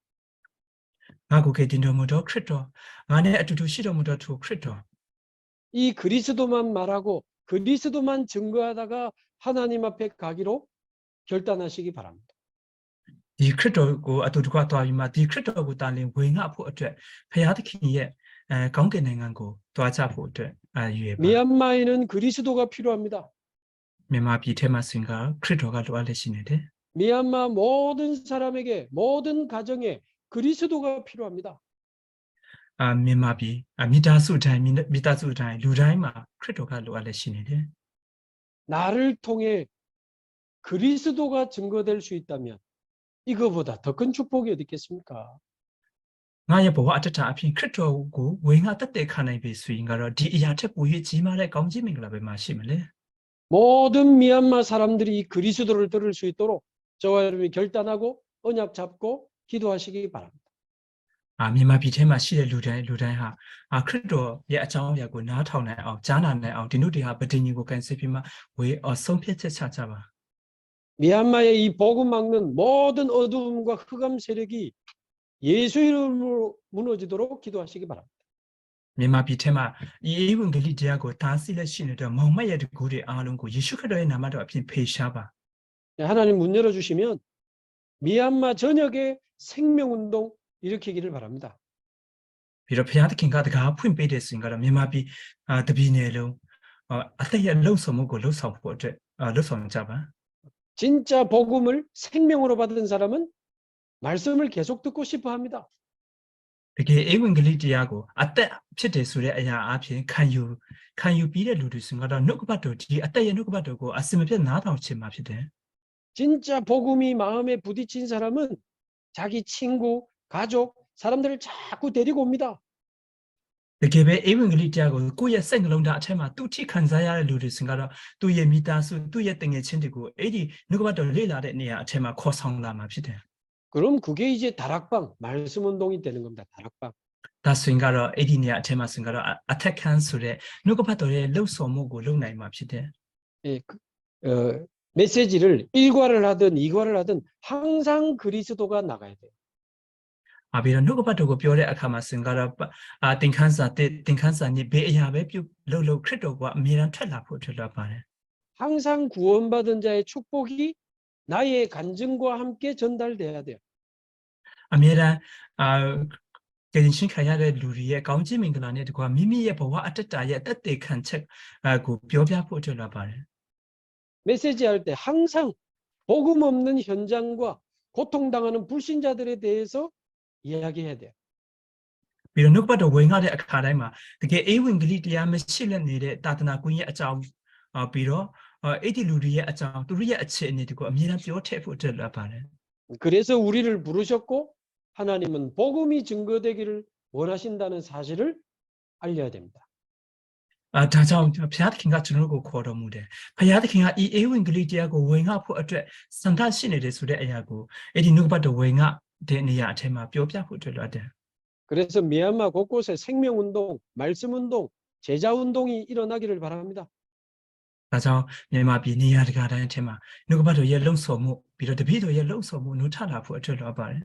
ငါကိုကယ်တင်တော်မူသောခရစ်တော်ငါနဲ့အတူတူရှိတော်မူသောထိုခရစ်တော် 이 그리스도만 말하고 그리스도만 증거하다가 하나님 앞에 가기로 결단하시기 바랍니다. ဒီခရစ်တော်ကိုအတူတူကသွားပြီးမှဒီခရစ်တော်ကိုတားလင်ဝင်ငါဖို့အတွက်ဖခင်သခင်ရဲ့ကောင်းကင်နိုင်ငံကိုတွားချဖို့အတွက်ရည်ရွယ်ပါ 미얀마에는 그리스도가 필요합니다. မြန်မာပြည်ထဲမှာဆင်ကခရစ်တော်ကလိုအပ်လက်ရှိနေတယ် 미얀마 모든 사람에게 모든 가정에 그리스도가 필요합니다. မြန်မာပြည်မိသားစုတိုင်းလူတိုင်းမှာခရစ်တော်ကလိုအပ်လက်ရှိနေတယ် 나를 통해 그리스도가 증거될 수 있다면 이거보다 더 큰 축복이 어디 있겠습니까? 나의 보고 아트타 앞인 크리토고 웨가 뜻대 칸에 비수인가로 디이야테 보이 지말에 검지민글라베 마시멜레 모든 미얀마 사람들이 이 그리스도를 들을 수 있도록 저와 여러분이 결단하고 언약 잡고 기도하시기 바랍니다. 미마 비테마 시레 루다이하 크리토 예 아चा오야고 나타오나이 아오 자나나이 아오 디누디하 버디니고 깐세피마 왜 성피체 찾아봐 미얀마의 이 복음 막는 모든 어두움과 흑암 세력이 예수 이름으로 무너지도록 기도하시기 바랍니다. 미마 비테마 이 이분들이 디하고 다시레 시네도 멍마의 고리 아lun고 예수 그리스도의 나마도 앞인 페이샤바 하나님 문 열어주시면 미얀마 전역에 생명운동 일으키기를 바랍니다. 비록 페야드킹가 가 푸인 베데스인가로 미마비 드비네로 아테야 로소모고 로소고 로소자바 진짜 복음을 생명으로 받은 사람은 말씀을 계속 듣고 싶어 합니다. 그게 에반겔리티하고 아때ဖြစ်တယ် ဆိုတဲ့ အရာ အဖြစ် ခံယူ ပြီးတဲ့ လူတွေ ဆိုတော့ နှုတ်ကပတ်တော် ဒီ အသက်ရဲ့ နှုတ်ကပတ်တော်ကို အစမပြတ် နားထောင် ခြင်းမှာ ဖြစ်တယ် 진짜 복음이 마음에 부딪힌 사람은 자기 친구, 가족, 사람들을 자꾸 데리고 옵니다. တကယ်ပဲ 에반겔리티하고 ကိုယ့်ရဲ့ စိတ်နှလုံးသား အထက်မှာ သူ့ထိ ခံစားရတဲ့ လူတွေ ဆိုတော့ သူ့ရဲ့ မိသားစု သူ့ရဲ့ တငယ်ချင်းတွေကို အဲ့ဒီ နှုတ်ကပတ်တော် လေ့လာတဲ့ နေရာ အထက်မှာ ခေါ်ဆောင်လာမှာ ဖြစ်တယ် 그럼 그게 이제 다락방, 말씀 운동이 되는 겁니다. 다락방. ဒါ ဆိုရင်ကတော့ အဲ့ဒီ နေရာ အထက်မှာ ဆိုရင်ကတော့ အထက်ခန်း ဆိုတဲ့ နှုတ်ကပတ်တော်ရဲ့ လှုပ်ဆောင်မှုကို လုပ်နိုင်မှာ ဖြစ်တယ် 예, 메시지를 1과를 하든 2과를 하든 항상 그리스도가 나가야 돼요. ပြီးတော့ နှုတ်ကပတ်တော်ကို ပြောတဲ့ အခါမှာ ဆိုရင်ကတော့ သင်ခန်းစာ ဘယ်အရာပဲပြုလုပ် ခရစ်တော်က အမြဲတမ်း ထွက်လာဖို့ အတွက်လုပ်ပါတယ် 항상 구원받은 자의 축복이 나의 간증과 함께 전달돼야 돼요. အမြဲတမ်း ကယ်တင်ရှင်ခံရတဲ့ လူတွေရဲ့ ကောင်းချီးမင်္ဂလာနဲ့တကွာ မိမိရဲ့ ဘဝအတ္တရဲ့ အသက်သေခံချက်ကို ပြောပြဖို့ အတွက်လုပ်ပါတယ် 메시지 할 때 항상 복음 없는 현장과 고통당하는 불신자들에 대해서 이야기해야 돼요. ပြီးတော့ နှုတ်ကပတ်တော် ဝင်ငှတဲ့ အခါတိုင်းမှာ တကယ် ဧဝံဂေလိတရား မရှိတဲ့ သာသနာကွင်းရဲ့ အကြောင်း ပြီးတော့ အဲ့ဒီ လူတွေရဲ့ အကြောင်း သူတို့ရဲ့ အခြေအနေတွေကို အမြဲတမ်း ပြောထည့်ဖို့ အတွက်လုပ်ပါတယ် 그래서 우리를 부르셨고 하나님은 복음이 증거되기를 원하신다는 사실을 알려야 됩니다. ဒါကြောင့် ဘုရားသခင်က ကျွန်တော်တို့ကို ခေါ်တော်မူတယ် ဘုရားသခင်က 이ဧဝံဂေလိတရားကို ဝင်ငှဖို့ အတွက် ဆန္ဒရှိနေတယ် ဆိုတဲ့ အရာကို အဲ့ဒီ နှုတ်ကပတ်တော် ဝင်ငှတဲ့ နေရာအထက်မှာ ပြောပြဖို့ အတွက်လုပ်တယ် 그래서 미얀마 곳곳에 생명운동, 말씀운동, 제자운동이 일어나기를 바랍니다. ဒါကြောင့် မြန်မာပြည် နေရာတကာတိုင်းအထက်မှာ နှုတ်ကပတ်တော်ရဲ့ လှုံ့ဆော်မှု ပြီးတော့ တပည့်တော်ရဲ့ လှုံ့ဆော်မှု နိုးထလာဖို့ အတွက်လုပ်ပါတယ်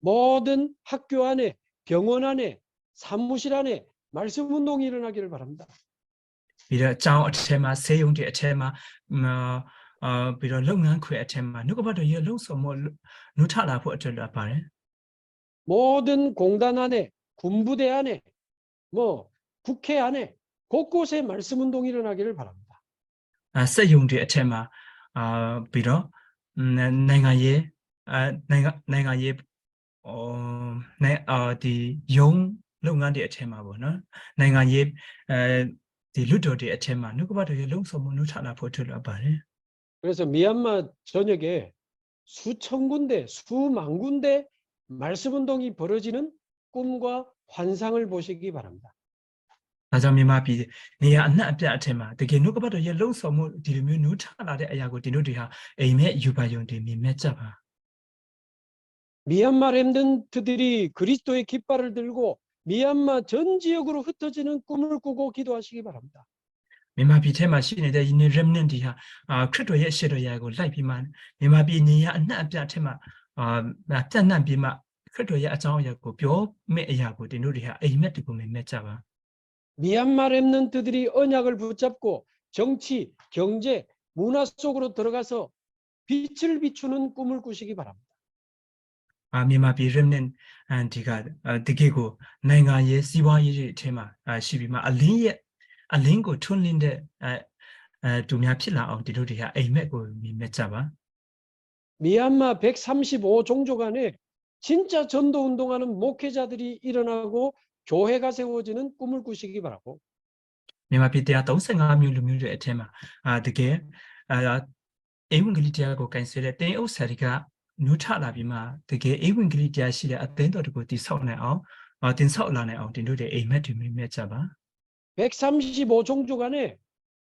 모든 학교 안에, 병원 안에, 사무실 안에 말씀운동이 일어나기를 바랍니다. ပြီးတော့ ကျောင်းအထက်မှာ ဆေးရုံတွေအထက်မှာ ပြီးတော့ လုပ်ငန်းခွင်အထက်မှာ နှုတ်ကပတ်တော်ရဲ့ လှုံ့ဆော်မှု နိုးထလာဖို့ အတွက်လုပ်ပါတယ် 모든 공단 안에, 군부대 안에, 국회 안에 곳곳에 말씀운동이 일어나기를 바랍니다. စက်ရုံတွေအထက်မှာ ပြီးတော့ နိုင်ငံရေး ဒီ ရုံးလုပ်ငန်းတွေအထက်မှာ ပေါ့နော် နိုင်ငံရေး ဒီ လွှတ်တော်တွေအထက်မှာ နှုတ်ကပတ်တော်ရဲ့ လှုံ့ဆော်မှု နိုးထလာဖို့ အတွက်လုပ်ပါတယ် 그래서 미얀마 전역에 수천 군데, 수만 군데 말씀운동이 벌어지는 꿈과 환상을 보시기 바랍니다. ဒါကြောင့် မြန်မာပြည် နေရာအနှံ့အပြားအထက်မှာ တကယ် နှုတ်ကပတ်တော်ရဲ့ လှုံ့ဆော်မှု ဒီလိုမျိုး နိုးထလာတဲ့ အရာကို သင်တို့တွေဟာ အိမ်မက်ယူပါယုံတွေ မြင်မဲ့ကြပါ 미얀마 렘넌트들이 그리스도의 깃발을 들고 미얀마 전 지역으로 흩어지는 꿈을 꾸고 기도하시기 바랍니다. မြန်မာပြည်ထဲမှာ ရှိနေတဲ့ 이 remnant တွေဟာ ခရစ်တော်ရဲ့ ရှေ့တော်ရာကို လိုက်ပြီးမှ မြန်မာပြည် နေရာအနှံ့အပြားအထက်မှာ ပြန့်နှံ့ပြီးမှ ခရစ်တော်ရဲ့ အကြောင်းအရာကို ပြောမယ့်အရာကို သင်တို့တွေဟာ အိမ်မက်တွေကို မြင်မဲ့ကြပါ 미얀마 렘넌트들이 언약을 붙잡고 정치, 경제, 문화 속으로 들어가서 빛을 비추는 꿈을 꾸시기 바랍니다. မြန်မာပြည် remnant ဒီက တကယ်ကို နိုင်ငံရေး စီးပွားရေးတွေအထက်မှာ ရှိပြီးမှ အလင်းကို ထွန်းလင်းတဲ့ သူများ ဖြစ်လာအောင် သင်တို့တွေက အိမ်မက်ကို မြင်မဲ့ကြပါ 미얀마 135 종족 안에 진짜 전도 운동하는 목회자들이 일어나고 교회가 세워지는 꿈을 꾸시기 바라고 မြန်မာပြည် 135 မျိုးလူမျိုးတွေအထက်မှာ တကယ် ဧဝံဂေလိတရားကို ကိုင်ဆွဲတဲ့ သင်းဥစ္စာတွေက နူးထလာပြီးမှတကယ်အိဝင်ကလေးတရားရှိတဲ့အသင်းတော်တွေကိုတည်ဆောက်နိုင်အောင်တင်ဆောက်လာနိုင်အောင်တင်တို့တွေအိမ်မက်တွေမိမက်ကြပါ 135종족 안에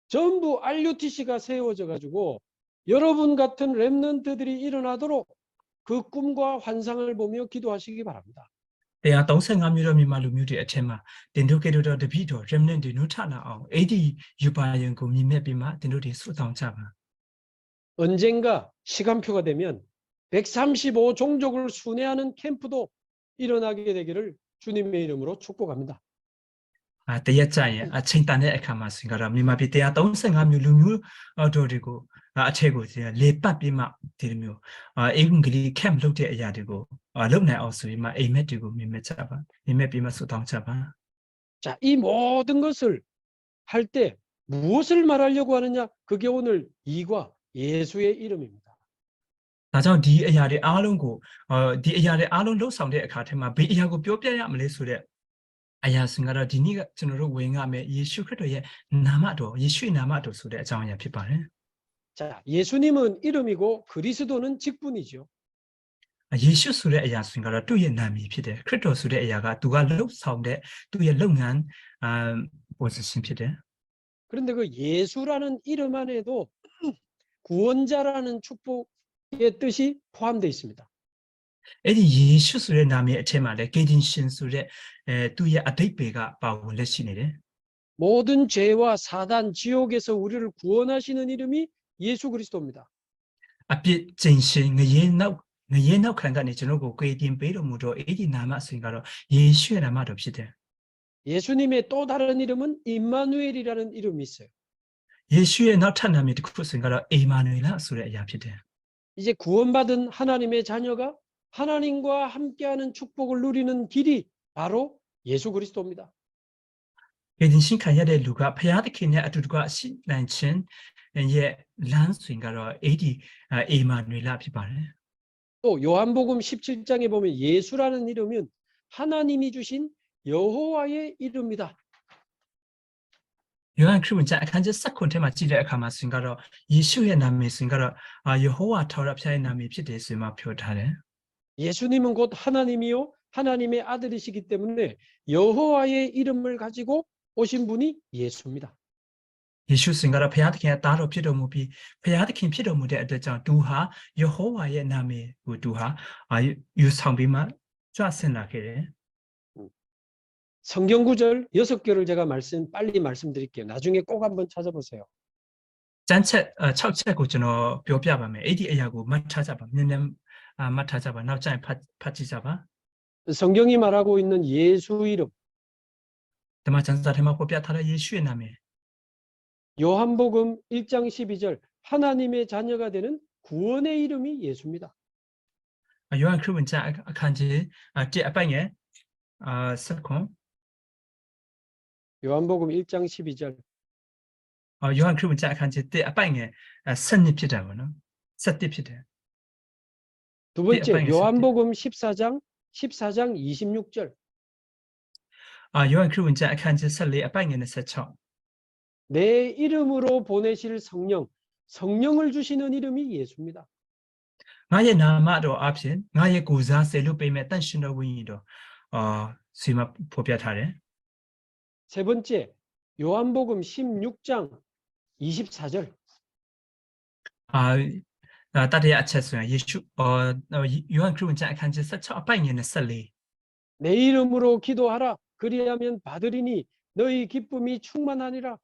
전부 RUTC가 세워져 가지고 여러분 같은 렘넌트들이 일어나도록 그 꿈과 환상을 보며 기도하시기 바랍니다. 135မျိုးတော်မြန်မာလူမျိုးတွေအထက်မှာတင်တို့ကတို့တပည့်တော် remnant တွေနူးထလာအောင်အဲ့ဒီယူပါယံကိုမြင်မဲ့ပြီးမှတင်တို့တွေဆုတောင်းကြပါ 언젠가 시간표가 되면 135종족을 순회하는 캠프도 일어나게 되기를 주님의 이름으로 축복합니다. တရက်ကြရင်အချိန်တန်တဲ့အခါမှာစင်ကတော့မြန်မာပြည်135မျိုးလူမျိုးတော်တွေကိုအခြေကိုလေပတ်ပြီးမှဒီလိုမျိုးအိမ်ကလေး camp လုပ်တဲ့အရာတွေကိုလုပ်နိုင်အောင်ဆိုပြီးမှအိမ်မက်တွေကိုမြင်မဲ့ကြပါမြင်မဲ့ပြီးမှဆုတောင်းကြပါ 자, 이 모든 것을 할 때 무엇을 말하려고 하느냐? 그게 오늘 이과 예수의 이름입니다. ဒါကြောင့်ဒီအရာတွေအားလုံးကိုဒီအရာတွေအားလုံးလှုပ်ဆောင်တဲ့အခါထဲမှာဘယ်အရာကိုပြောပြရမလဲဆိုတဲ့အရာစင်ကတော့ဒီနေ့ကကျွန်တော်တို့ဝင်ရမယ်ယေရှုခရစ်တော်ရဲ့နာမတော်ယေရှုနာမတော်ဆိုတဲ့အကြောင်းအရာဖြစ်ပါတယ် 자, 예수님은 이름이고 그리스도는 직분이죠. ယေရှုဆိုတဲ့အရာစင်ကတော့သူ့ရဲ့နာမည်ဖြစ်တယ်ခရစ်တော်ဆိုတဲ့အရာကသူကလှုပ်ဆောင်တဲ့သူ့ရဲ့လုပ်ငန်းposition ဖြစ်တယ် 그런데 그 예수라는 이름 안에도 구원자라는 축복의 뜻이 포함되어 있습니다. အဲ့ဒီယေရှုဆိုတဲ့နာမည်အထက်မှာလည်းကေတင်ရှင်ဆိုတဲ့သူ့ရဲ့အတိတ်ပေကပါဝင်လက်ရှိနေတယ် 모든 죄와 사단 지옥에서 우리를 구원하시는 이름이 예수 그리스도입니다. အပြစ်ကျင်ရှင်ငရဲနောက်ခံကနေကျွန်တော်ကိုကေတင်ပေးတော်မူတော့အဲ့ဒီနာမဆိုရင်ကတော့ယေရှုရဲ့နာမတော်ဖြစ်တယ် 예수님의 또 다른 이름은 임마누엘이라는 이름이 있어요. ယေရှုရဲ့နောက်ထပ်နာမည်တစ်ခုဆိုရင်ကတော့အေမာနွေလဆိုတဲ့အရာဖြစ်တယ် 이제 구원받은 하나님의 자녀가 하나님과 함께하는 축복을 누리는 길이 바로 예수 그리스도입니다. ကေတင်ရှင်ခံရတဲ့လူကဖခင်သခင်နဲ့အတူတကွရှိနိုင်ခြင်းရဲ့လမ်းဆိုရင်ကတော့အဲ့ဒီအေမာနွေလဖြစ်ပါတယ် 또 요한복음 17장에 보면 예수라는 이름은 하나님이 주신 여호와의 이름이다. ယောဟန်ခရစ်ဝင်ကျမ်းအခန်းကြီး7ထဲမှာကြည့်တဲ့အခါမှာဆိုရင်ကတော့ယေရှုရဲ့နာမည်ဆိုရင်ကတော့ယေဟောဝါထာဝရဘုရားရဲ့နာမည်ဖြစ်တယ်ဆိုမှပြောထားတယ် 예수님은 곧 하나님이요 하나님의 아들이시기 때문에 여호와의 이름을 가지고 오신 분이 예수입니다. ယေရှုဆိုရင်ကတော့ဘုရားသခင်ရဲ့သားတော်ဖြစ်တော်မူပြီးဘုရားသခင်ဖြစ်တော်မူတဲ့အတွက်ကြောင့်သူဟာယေဟောဝါရဲ့နာမည်ကိုသူဟာယူဆောင်ပြီးမှကြွဆင်လာခဲ့တယ် 성경 구절 6개를 제가 빨리 말씀드릴게요. 나중에 꼭 한번 찾아보세요. ကျမ်းချက်6ချက်ကိုကျွန်တော်ပြောပြပါမယ်အဲ့ဒီအရာကိုမှတ်ထားကြပါနည်းနည်းမှတ်ထားကြပါနောက်ကျရင်ဖတ်ကြည့်ကြပါ 성경이 말하고 있는 예수 이름 ဓမ္မကျမ်းစာထဲမှာဖော်ပြထားတဲ့ယေရှုရဲ့နာမည် 요한복음 1장 12절 하나님의 자녀가 되는 구원의 이름이 예수입니다. ယောဟန်ခရစ်ဝင်ကျမ်းအခန်းကြီး1အပိုင်ငယ်7 요한복음 1장 12절 ယောဟန်ခရစ်ဝင်ကျမ်းအခန်းကြီး1အပိုင်ငယ်7ဖြစ်တယ်ဗောနော်7ဖြစ်တယ် 두 번째 요한복음 14장 26절 ယောဟန်ခရစ်ဝင်ကျမ်းအခန်းကြီး14အပိုင်ငယ်26 내 이름으로 보내실 성령을 주시는 이름이 예수입니다. ငါရဲ့နာမတော်အဖြစ်ငါရဲ့ကိုယ်စားဆယ်လို့ပေးမဲ့တန်ရှင်တော်ဝိညာဉ်တော်ဆီမှာဖော်ပြထားတယ် 세 번째 요한복음 16장 24절 တတိယအချက်ဆိုရင်ယေရှုယောဟန်ခရစ်ဝင်ကျမ်းအခန်းကြီး16အပိုင်ငယ်24 내 이름으로 기도하라 그리하면 받으리니 너희 기쁨이 충만하니라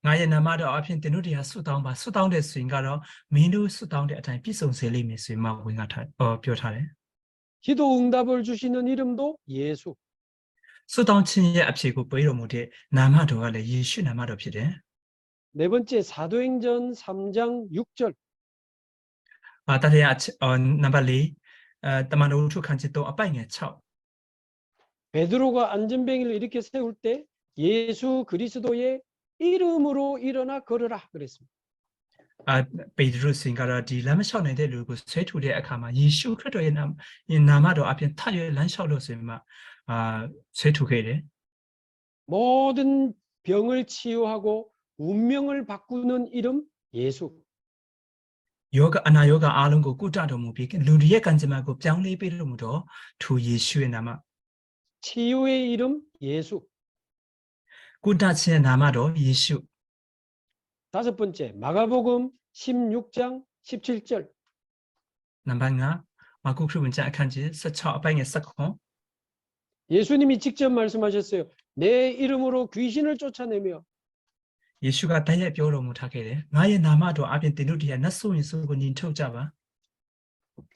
ငါရဲ့နာမတော်အဖြစ်သင်တို့တရားဆုတောင်းပါဆုတောင်းတဲ့ဆိုရင်ကတော့မင်းတို့ဆုတောင်းတဲ့အတိုင်းပြည့်စုံစေလိမ့်မယ်ဆိုရင်မှဝင်ကထားပြောထားတယ် 기도 응답을 주시는 이름도 예수 ဆုတောင်းခြင်းရဲ့အဖြစ်ကိုပေးတော်မူတဲ့နာမတော်ကလည်းယေရှုနာမတော်ဖြစ်တယ် 네 번째 사도행전 3장 6절 တတိယနံပါတ်4တမန်တော်ဝတ္ထုခန်းကြီး3အပိုင်ငယ်6 베드로가 안전뱅이를 이렇게 세울 때 예수 그리스도의 이름으로 일어나 걸으라 그랬습니다. ပေဒရုစင်ကတော့ဒီလမ်းမလျှောက်နိုင်တဲ့လူကိုဆွဲထုတ်တဲ့အခါမှာယေရှုခရစ်တော်ရဲ့နာမတော်အပြင်ထပ်ရွယ်လမ်းလျှောက်လို့ဆိုရင်မှဆွဲထုတ်ခဲ့တယ် 모든 병을 치유하고 운명을 바꾸는 이름 예수. yoga ana yoga alung ko kuta do mu bi ludiye kanjima ko pyaung le pi lo mu do thu Yeshu의 nama 치유의 이름 예수. kuta chin nama do Yeshu 5번째, 마가복음 16장 17절. number 5 마고 크루 문자အခန်းကြီး 16 အပိုင်းငယ် 16 예수님이 직접 말씀하셨어요. 내 이름으로 귀신을 쫓아내며 Yeshu가 တိုက်ရိုက်ပြောတော်မူထားခဲ့တယ်ငါရဲ့နာမတော်အပြင်သင်တို့တရားနတ်ဆိုးရင်ဆိုးကိုညင်ထုတ်ကြပါ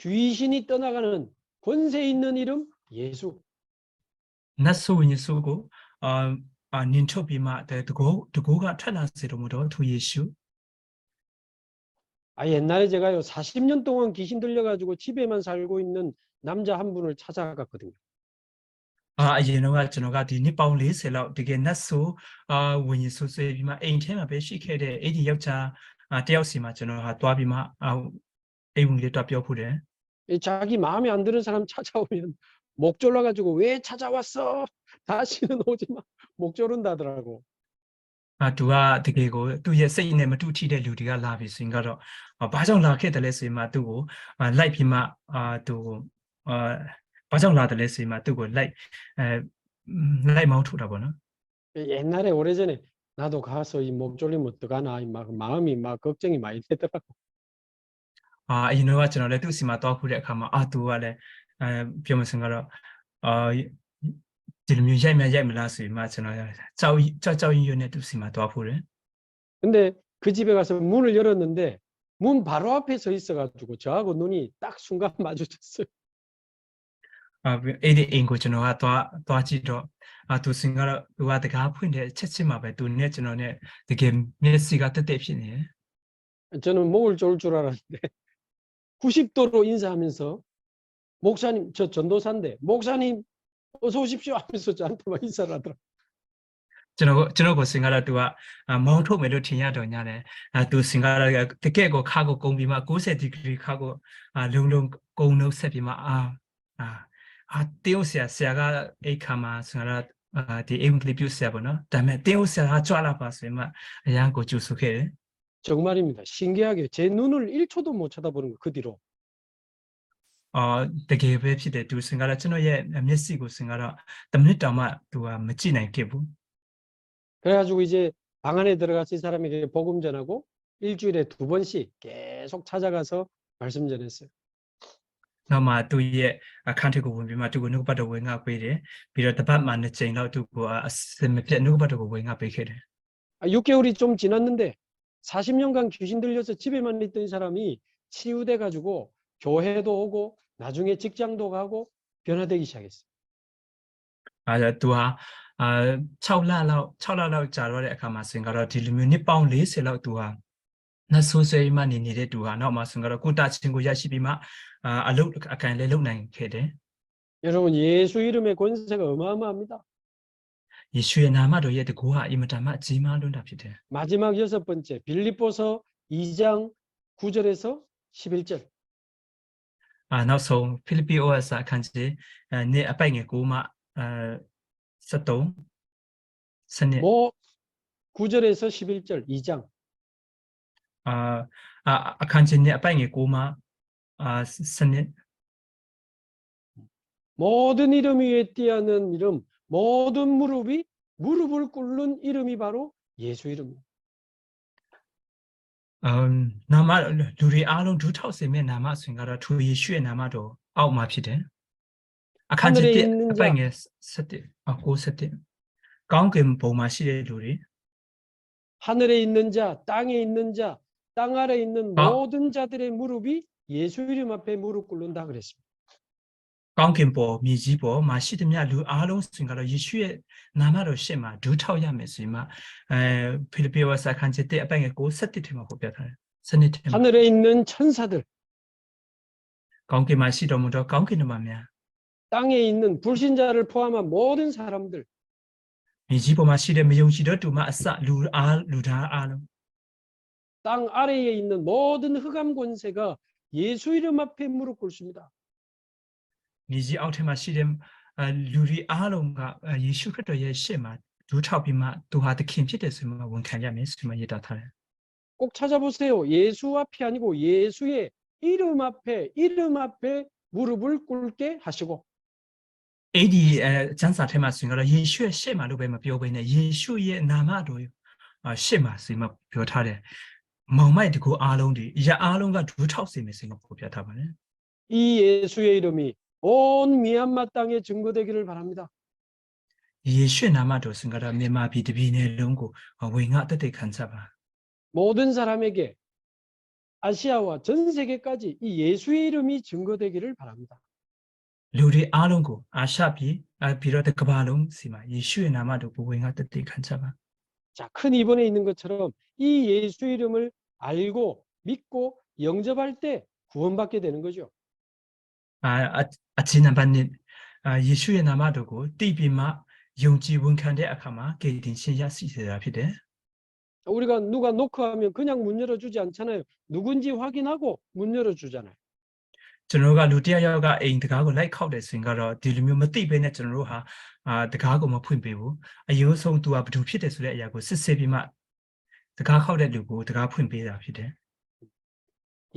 귀신이 떠나가는 권세 있는 이름 예수. နတ်ဆိုးရင်ဆိုးကိုညင်ထုတ်ပြီးမှတကိုးကထွက်လာစေတော်မူတော့သူ Yeshu 옛날에 제가요 40년 동안 귀신 들려가지고 집에만 살고 있는 남자 한 분을 찾아갔거든요. အရင်တော့ကျွန်တော်ကဒီနှစ်ပေါင်း40လောက်တကယ်နတ်ဆိုးဝิญဉ်ဆိုးဆွေးပြီးမှအိမ်ထဲမှာပဲရှိခဲ့တဲ့အဲ့ဒီယောက်ျားတယောက်စီမှာကျွန်တော်ဟာတွားပြီးမှအိမ်ဝင်လေးတွားပြောဖို့တယ် 자기 마음에 안 드는 사람 찾아오면 목 졸라가지고 왜 찾아왔어? 다시는 오지 마. 목 조른다더라고. သူကတကယ်ကိုသူ့ရဲ့စိတ်နဲ့မတူထိတဲ့လူတွေကလာပြီဆိုရင်ကတော့ဘာကြောင့်လာခဲ့တယ်လဲဆိုရင်မှသူ့ကိုလိုက်ပြီးမှသူဘာကြောင့်လာတယ်လဲဆိုရင်မှသူ့ကိုလိုက်မောင်းထုတ်တာပေါ့နော် 옛날에 오래전에 나도 가서 이 목 졸리면 어떡하나 막 마음이 막 걱정이 많이 되더라고. အရင်တော့ကျွန်တော်လည်းသူ့စီမှာတောက်ဖို့တဲ့အခါမှာသူကလည်းပြောမစင်ကတော့ဒီလိုမျိုးရိုက်မလားဆိုရင်မှကျွန်တော်ကြောက်ရွံ့နဲ့သူ့စီမှာတောက်ဖို့တယ် 근데 그 집에 가서 문을 열었는데 문 바로 앞에 서 있어가지고 저하고 눈이 딱 순간 마주쳤어요. အဲ့ဒီအိမ်ကိုကျွန်တော်ကသွားကြည့်တော့သူစင်ကတော့သူကတကားဖွင့်တဲ့ချက်ချင်းမှာပဲသူနဲ့ကျွန်တော်နဲ့တကယ်မျက်စိကတက်တက်ဖြစ်နေတယ် 저는 목을 졸 줄 알았는데 90도로 인사하면서 목사님 저 전도사인데 목사님 어서 오십시오 하면서 저한테 막 인사를 하더라고요. ကျွန်တော်ကိုစင်ကတော့သူကမောင်းထုတ်မယ်လို့ထင်ရတော့ညာတယ်သူစင်ကတော့တကယ်ကိုခါကိုကုန်းပြီးမှ90ဒီဂရီခါကိုလုံကုန်းနှုတ်ဆက်ပြီးမှတေးဦးဆရာကအိတ်ခါမှာစင်ကတော့ဒီအိမ်ကလစ်ပြဆရာပေါ့နော်ဒါပေမဲ့တေးဦးဆရာကကြွလာပါဆိုရင်မှအရန်ကိုကြိုဆိုခဲ့တယ် 정말입니다. 신기하게 제 눈을 1초도 못 쳐다보는 거 그 뒤로. တကယ်ပဲဖြစ်တယ်သူစင်ကတော့ကျွန်တော်ရဲ့မျက်စိကိုစင်ကတော့10မိနစ်တောင်မှသူကမကြည့်နိုင်ခဲ့ဘူး 그래가지고 이제 방 안에 들어가서 이 사람에게 복음 전하고 일주일에 2번씩 계속 찾아가서 말씀 전했어요. နောက်မှသူရဲ့အခန်းထကိုဝင်ပြီးမှသူကိုနှုတ်ပတ်တော်ဝင်ငါပေးတယ်ပြီးတော့တပတ်မှ2ချိန်လောက်သူကအစမပြတ်နှုတ်ပတ်တော်ကိုဝင်ငါပေးခဲ့တယ် 6개월이 좀 지났는데 40년간 귀신 들려서 집에만 있던 이 사람이 치유돼 가지고 교회도 오고 나중에 직장도 가고 변화되기 시작했어요. သူဟာ6လလောက်ကြာတော့တဲ့အခါမှာစင်ကတော့ဒီလိုမျိုးနှစ်ပေါင်း40လောက်သူဟာနတ်ဆိုးဆွေးမှနေတဲ့သူဟာနောက်မှစင်ကတော့ကိုတာချင်းကိုရရှိပြီးမှအလုတ်အကန်လေးလုံနိုင်ခဲ့တယ် 여러분 예수 이름의 권세가 어마어마합니다. 예수의 나마도 얘 고하 이마다마 지마론다 피데 마지막 6번째 빌립보서 2장 9절에서 11절. 나서 필리피오에서 간지 네 아빠에게 고마 서동 선이 뭐 9절에서 11절 2장. 간지 네 아빠에게 고마 선이 모든 이름 위에 띄하는 이름 모든 무릎을 꿇는 이름이 바로 예수 이름입니다. 나마 누리 알론 두타우스의 나마 순가라 두 예수의 나마도 아우마 피데 하늘에 있는 자 아빠에게 서대 고서대 가운데 보마시의 누리 하늘에 있는 자 땅에 있는 자 땅 아래 있는 모든 자들의 무릎이 예수 이름 앞에 무릎 꿇는다 그랬습니다. 가운데 미지보 마시드냐 루 알론 순가라 예수의 나마로 시마 두타우야메스마 필리피오사 간지 때 아빠에게 고서대 테마 보배다 하늘에 있는 천사들 가운데 마시도무도 가운데 맘이야 땅에 있는 불신자를 포함한 모든 사람들 미지보 마시데 미용시도 두마 아싸 루다 알론 땅 아래에 있는 모든 흑암 권세가 예수 이름 앞에 무릎 꿇습니다. 미지 아우테마 시데 루리 알론가 예수 그리스도의 시마 두타비마 두하드 킴피데스마 원칸야메스마 예다타레 꼭 찾아보세요. 예수 앞이 아니고 예수의 이름 앞에 무릎을 꿇게 하시고 အဲ့ဒီကျမ်းစာထဲမှာဆိုရင်တော့ယေရှုရဲ့ရှေ့မှာလို့ပဲမပြောဘဲနဲ့ယေရှုရဲ့နာမတော်ရှေ့မှာဆိုရင်ပြောထားတယ်မောင်မိုက်တကူအားလုံးဒီရအားလုံးကဒူးထောက်စေမယ်ဆိုရင်ပေါ်ပြထားပါတယ် 이 예수의 이름이 온 미얀마 땅에 증거되기를 바랍니다. ယေရှုနာမတော်ဆိုရင်ကတော့မြန်မာပြည်တပြည်နယ်လုံးကိုဝင်ငါတက်တဲ့ခံစားပါ 모든 사람에게 아시아와 전 세계까지 이 예수의 이름이 증거되기를 바랍니다. လူတွေအားလုံးကိုအာရှပြည်ပြီးတော့ကမ္ဘာလုံးစီမှာယေရှုရဲ့နာမတော်ကိုဝင်ငါတက်တဲ့ခံစားပါ 자, 큰 이번에 있는 것처럼 이 예수 이름을 알고 믿고 영접할 때 구원받게 되는 거죠. အခြေနံပါတ်1ယေရှုရဲ့နာမတော်ကိုတည်ပြီးမှယုံကြည်ဝန်ခံတဲ့အခါမှာကယ်တင်ရှင်ရရှိစေတာဖြစ်တယ် 우리가 누가 노크하면 그냥 문 열어주지 않잖아요. 누군지 확인하고 문 열어주잖아요. ကျွန်တော်တို့ကလူတစ်ယောက်ကအိမ်တကားကိုလိုက်ခောက်တယ်ဆိုရင်ကတော့ဒီလိုမျိုးမသိဘဲနဲ့ကျွန်တော်တို့ဟာတကားကိုမဖွင့်ပေးဘူးအယိုးဆုံးသူကဘာလို့ဖြစ်တယ်ဆိုတဲ့အရာကိုစစ်ဆေးပြီးမှတကားခောက်တဲ့လူကိုတကားဖွင့်ပေးတာဖြစ်တယ်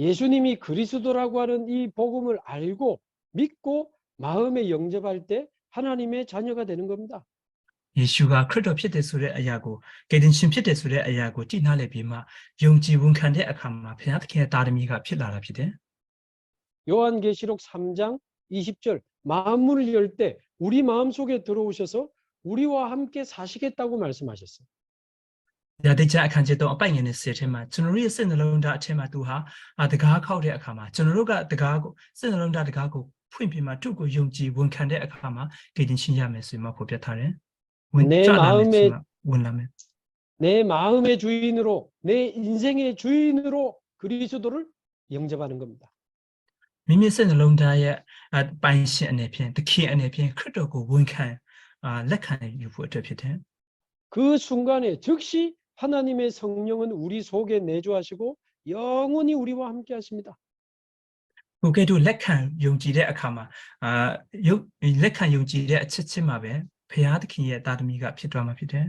예수님이 그리스도라고 하는 이 복음을 알고 믿고 마음에 영접할 때 하나님의 자녀가 되는 겁니다. ယေရှုကခရစ်တော်ဖြစ်တယ်ဆိုတဲ့အရာကိုကယ်တင်ရှင်ဖြစ်တယ်ဆိုတဲ့အရာကိုတည်နာလေပြီးမှယုံကြည်ဝန်ခံတဲ့အခါမှာဘုရားသခင်ရဲ့တာသမီကဖြစ်လာတာဖြစ်တယ် 요한계시록 3장 20절 만문을 열 때 우리 마음속에 들어오셔서 우리와 함께 사시겠다고 말씀하셨어요. ဒါတိတ်ချအခန်းကျတော့အပိုင်ငယ်နဲ့ဆက်ထဲမှာကျွန်တော်ရဲ့စိတ်နှလုံးသားအထက်မှာသူဟာတကားခောက်တဲ့အခါမှာကျွန်တော်တို့ကတကားကိုစိတ်နှလုံးသားတကားကိုဖွင့်ပြမှသူ့ကိုယုံကြည်ဝန်ခံတဲ့အခါမှာကယ်တင်ရှင်ရမယ်ဆိုမှဖော်ပြထားတယ် 내 마음의 원라면 내 마음의 주인으로 내 인생의 주인으로 그리스도를 영접하는 겁니다. မိမိစိတ်နှလုံးသားရဲ့ပိုင်ရှင်အနေဖြင့်တခင်အနေဖြင့်ခရစ်တော်ကိုဝန်ခံလက်ခံယူဖို့အတွက်ဖြစ်တယ် 그 순간에 즉시 하나님의 성령은 우리 속에 내주하시고 영원히 우리와 함께 하십니다. ကိုကဲ့သို့လက်ခံယုံကြည်တဲ့အခါမှာလက်ခံယုံကြည်တဲ့အချက်ချင်းမှာပဲဘုရားသခင်ရဲ့တာသမီကဖြစ်သွားမှာဖြစ်တယ်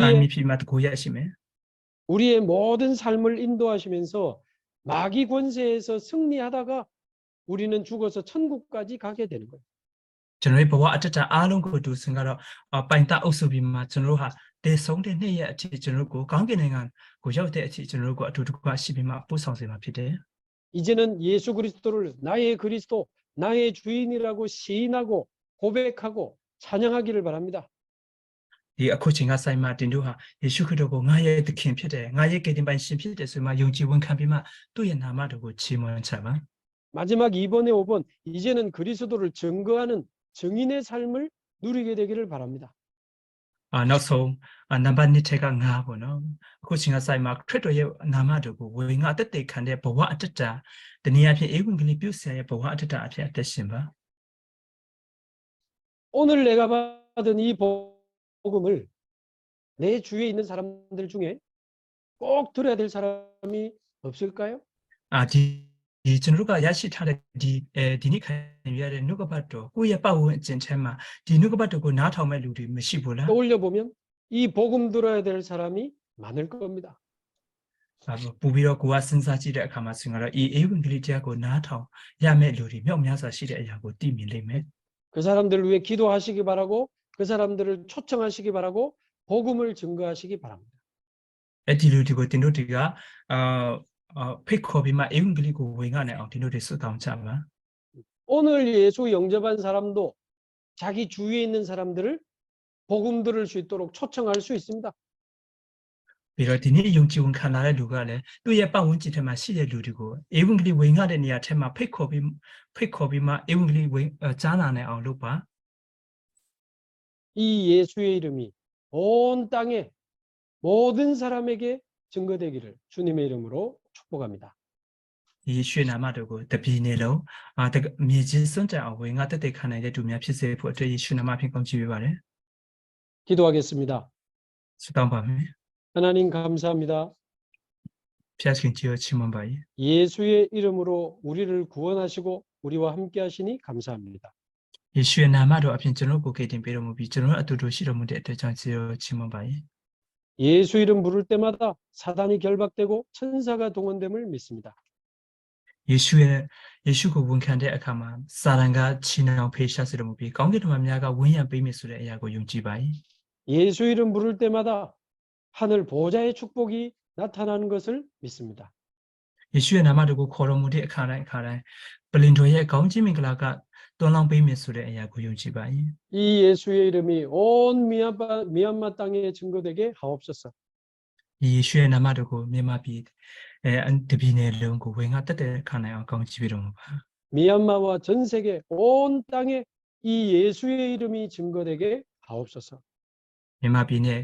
တာသမီဖြစ်မှတကိုရရှိမယ် 우리의 모든 삶을 인도하시면서 마귀 권세에서 승리하다가 우리는 죽어서 천국까지 가게 되는 거예요. ကျွန်တော်ရဲ့ဘဝအတ္တအားလုံးကိုသူစင်ကတော့ပိုင်တအုပ်စုပြီးမှကျွန်တော်တို့ဟာတည်ဆုံးတဲ့နေ့ရက်အထိကျွန်တော်တို့ကိုကောင်းကင်နိုင်ငံကိုရောက်တဲ့အထိကျွန်တော်တို့ကိုအတူတကွရှိပြီးမှပို့ဆောင်စေမှာဖြစ်တယ် 이제는 예수 그리스도를 나의 그리스도, 나의 주인이라고 시인하고 고백하고 찬양하기를 바랍니다. ဒီအခုချိန်ကဆိုင်မှာတင်တို့ဟာယေရှုခရစ်တော်ကိုငါရဲ့သခင်ဖြစ်တယ်ငါရဲ့ကယ်တင်ပိုင်ရှင်ဖြစ်တယ်ဆိုမှယုံကြည်ဝန်ခံပြီးမှသူ့ရဲ့နာမတော်ကိုချီးမွမ်းချပါ 마지막 2번에 5번 이제는 그리스도를 증거하는 증인의 삶을 누리게 되기를 바랍니다. နောက်ဆုံးနံပါတ်1ထက်ကငါပေါ့နော်အခုချိန်ကဆိုင်မှာခရစ်တော်ရဲ့နာမတော်ကိုဝေငါတက်တဲ့ခံတဲ့ဘဝအတ္တတနည်းအားဖြင့်ဧဝံဂေလိပြုဆရာရဲ့ဘဝအတ္တအဖြစ်အသက်ရှင်ပါ 오늘 내가 받은 이 복음을 내 주위에 있는 사람들 중에 꼭 들어야 될 사람이 없을까요? ဒီကျွန်တော်တို့ကရရှိထားတဲ့ဒီနေ့ခံရတဲ့နှုတ်ကပတ်တော်ကိုယ့်ရဲ့ပတ်ဝန်းကျင်ထဲမှာဒီနှုတ်ကပတ်တော်ကိုနားထောင်မဲ့လူတွေမရှိဘူးလား 떠올려 보면 이 복음 들어야 될 사람이 많을 겁니다. ပူပြီးတော့ကိုယ်ကစဉ်းစားကြည့်တဲ့အခါမှာဆိုရင်တော့ဧဝံဂေလိတရားကိုနားထောင်ရမဲ့လူတွေမြောက်များစွာရှိတဲ့အရာကိုသိမြင်လိမ့်မယ် 그 사람들을 위해 기도하시기 바라고 그 사람들을 초청하시기 바라고 복음을 증거하시기 바랍니다. အဲ့ဒီလူတွေကိုတင်တို့တွေကဖိတ်ခေါ်ပြီးမှဧဝံဂေလိကိုဝင်ငါနိုင်အောင်တင်တို့တွေစွတ်တောင်းကြပါ 오늘 예수 영접한 사람도 자기 주위에 있는 사람들을 복음 들을 수 있도록 초청할 수 있습니다. ပြီးတော့ဒီနေ့ယုံကြည်ဝန်ခံလာတဲ့လူကလည်းသူ့ရဲ့ပတ်ဝန်းကျင်ထဲမှာရှိတဲ့လူတွေကိုဧဝံဂေလိဝင်ငါတဲ့နေရာထဲမှာဖိတ်ခေါ်ပြီးမှဧဝံဂေလိဝင်ကြားနာနိုင်အောင်လုပ်ပါ 이 예수의 이름이 온 땅에 모든 사람에게 증거되기를 주님의 이름으로 축복합니다. ယေရှုနာမတော်ကိုတပည့်နေလုံးမြေကြီးစွန့်ကြအောင်ဝင်ငါတက်တဲ့ခံနိုင်တဲ့သူများဖြစ်စေဖို့အတွက်ယေရှုနာမဖြင့်ကောင်းချီးပေးပါတယ် 기도하겠습니다. ဆုတောင်းပါမယ် 하나님 감사합니다. ဖျားရှင်ကြီးကိုချီးမွမ်းပါ၏예수의 이름으로 우리를 구원하시고 우리와 함께 하시니 감사합니다. ယေရှုနာမတော်အပြင်ကျွန်တော်ကိုကယ်တင်ပေးတော်မူပြီးကျွန်တော်အတူတူရှိတော်မူတဲ့အတွက်ကြောင့်ကျေးဇူးချီးမွမ်းပါ၏ 예수 이름 부를 때마다 사단이 결박되고 천사가 동원됨을 믿습니다. ယေရှုကိုဝန်ခံတဲ့အခါမှာစာတန်ကချီနှောင်ဖေရှားစေတော်မူပြီးကောင်းကင်ဘုရားများကဝန်းရံပေးမယ်ဆိုတဲ့အရာကိုယုံကြည်ပါ၏ 예수 이름 부를 때마다 하늘 보좌의 축복이 나타나는 것을 믿습니다. ယေရှုရဲ့နာမတော်ကိုခေါ်တော်မူတဲ့အခါတိုင်းပလင်တော်ရဲ့ကောင်းခြင်းမင်္ဂလာကတွန်းလောင်းပေးမယ်ဆိုတဲ့အရာကိုယုံကြည်ပါ၏ 이 예수의 이름이 온 미얀마 땅에 증거되게 하옵소서. ယေရှုရဲ့နာမတော်ကိုမြန်မာပြည်တပြည်နယ်လုံးကိုဝင်ငါတက်တဲ့ခါနိုင်အောင်ကောင်းချီးပေးတော်မူပါ 미얀마와 전 세계 온 땅에 이 예수의 이름이 증거되게 하옵소서. မြန်မာပြည်နဲ့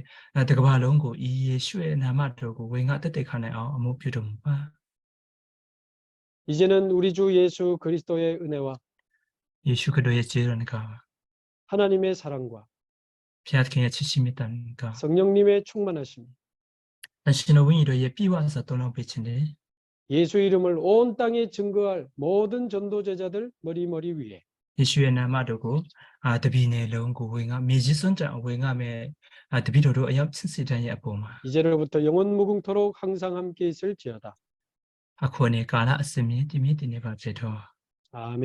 တကမ္ဘာလုံးကိုဤယေရှုရဲ့နာမတော်ကိုဝင်ငါတက်တဲ့ခါနိုင်အောင်အမှုပြုတော်မူပါ 이제는 우리 주 예수 그리스도의 은혜와 ယေရှုခရစ်တော်ရဲ့ကျေးဇူးတော်က 하나님의 사랑과 ဖျားသခင်ရဲ့ချစ်ခြင်းမေတ္တာက 성령님의 충만하심이 တန်ရှင်တော်ဝိညာဉ်တော်ရဲ့ပြည့်ဝစွာတွန်းလောင်းပေးခြင်းနဲ့ 예수 이름을 온 땅에 증거할 모든 전도 제자들 머리 위에 ယေရှုရဲ့နာမတော်ကိုတပြည်နယ်လုံးကိုဝင်ငါမြေကြီးစွန်းတန်ဝင်ငါမဲ့တပည့်တော်တို့အရောက်စစ်စစ်တန်းရဲ့အပေါ်မှာ 이제로부터 영원 무궁토록 항상 함께 있을지어다. အခုအနေကာလအစမြင့်တည်မြင့်တည်နေပါစေတော့ 아멘.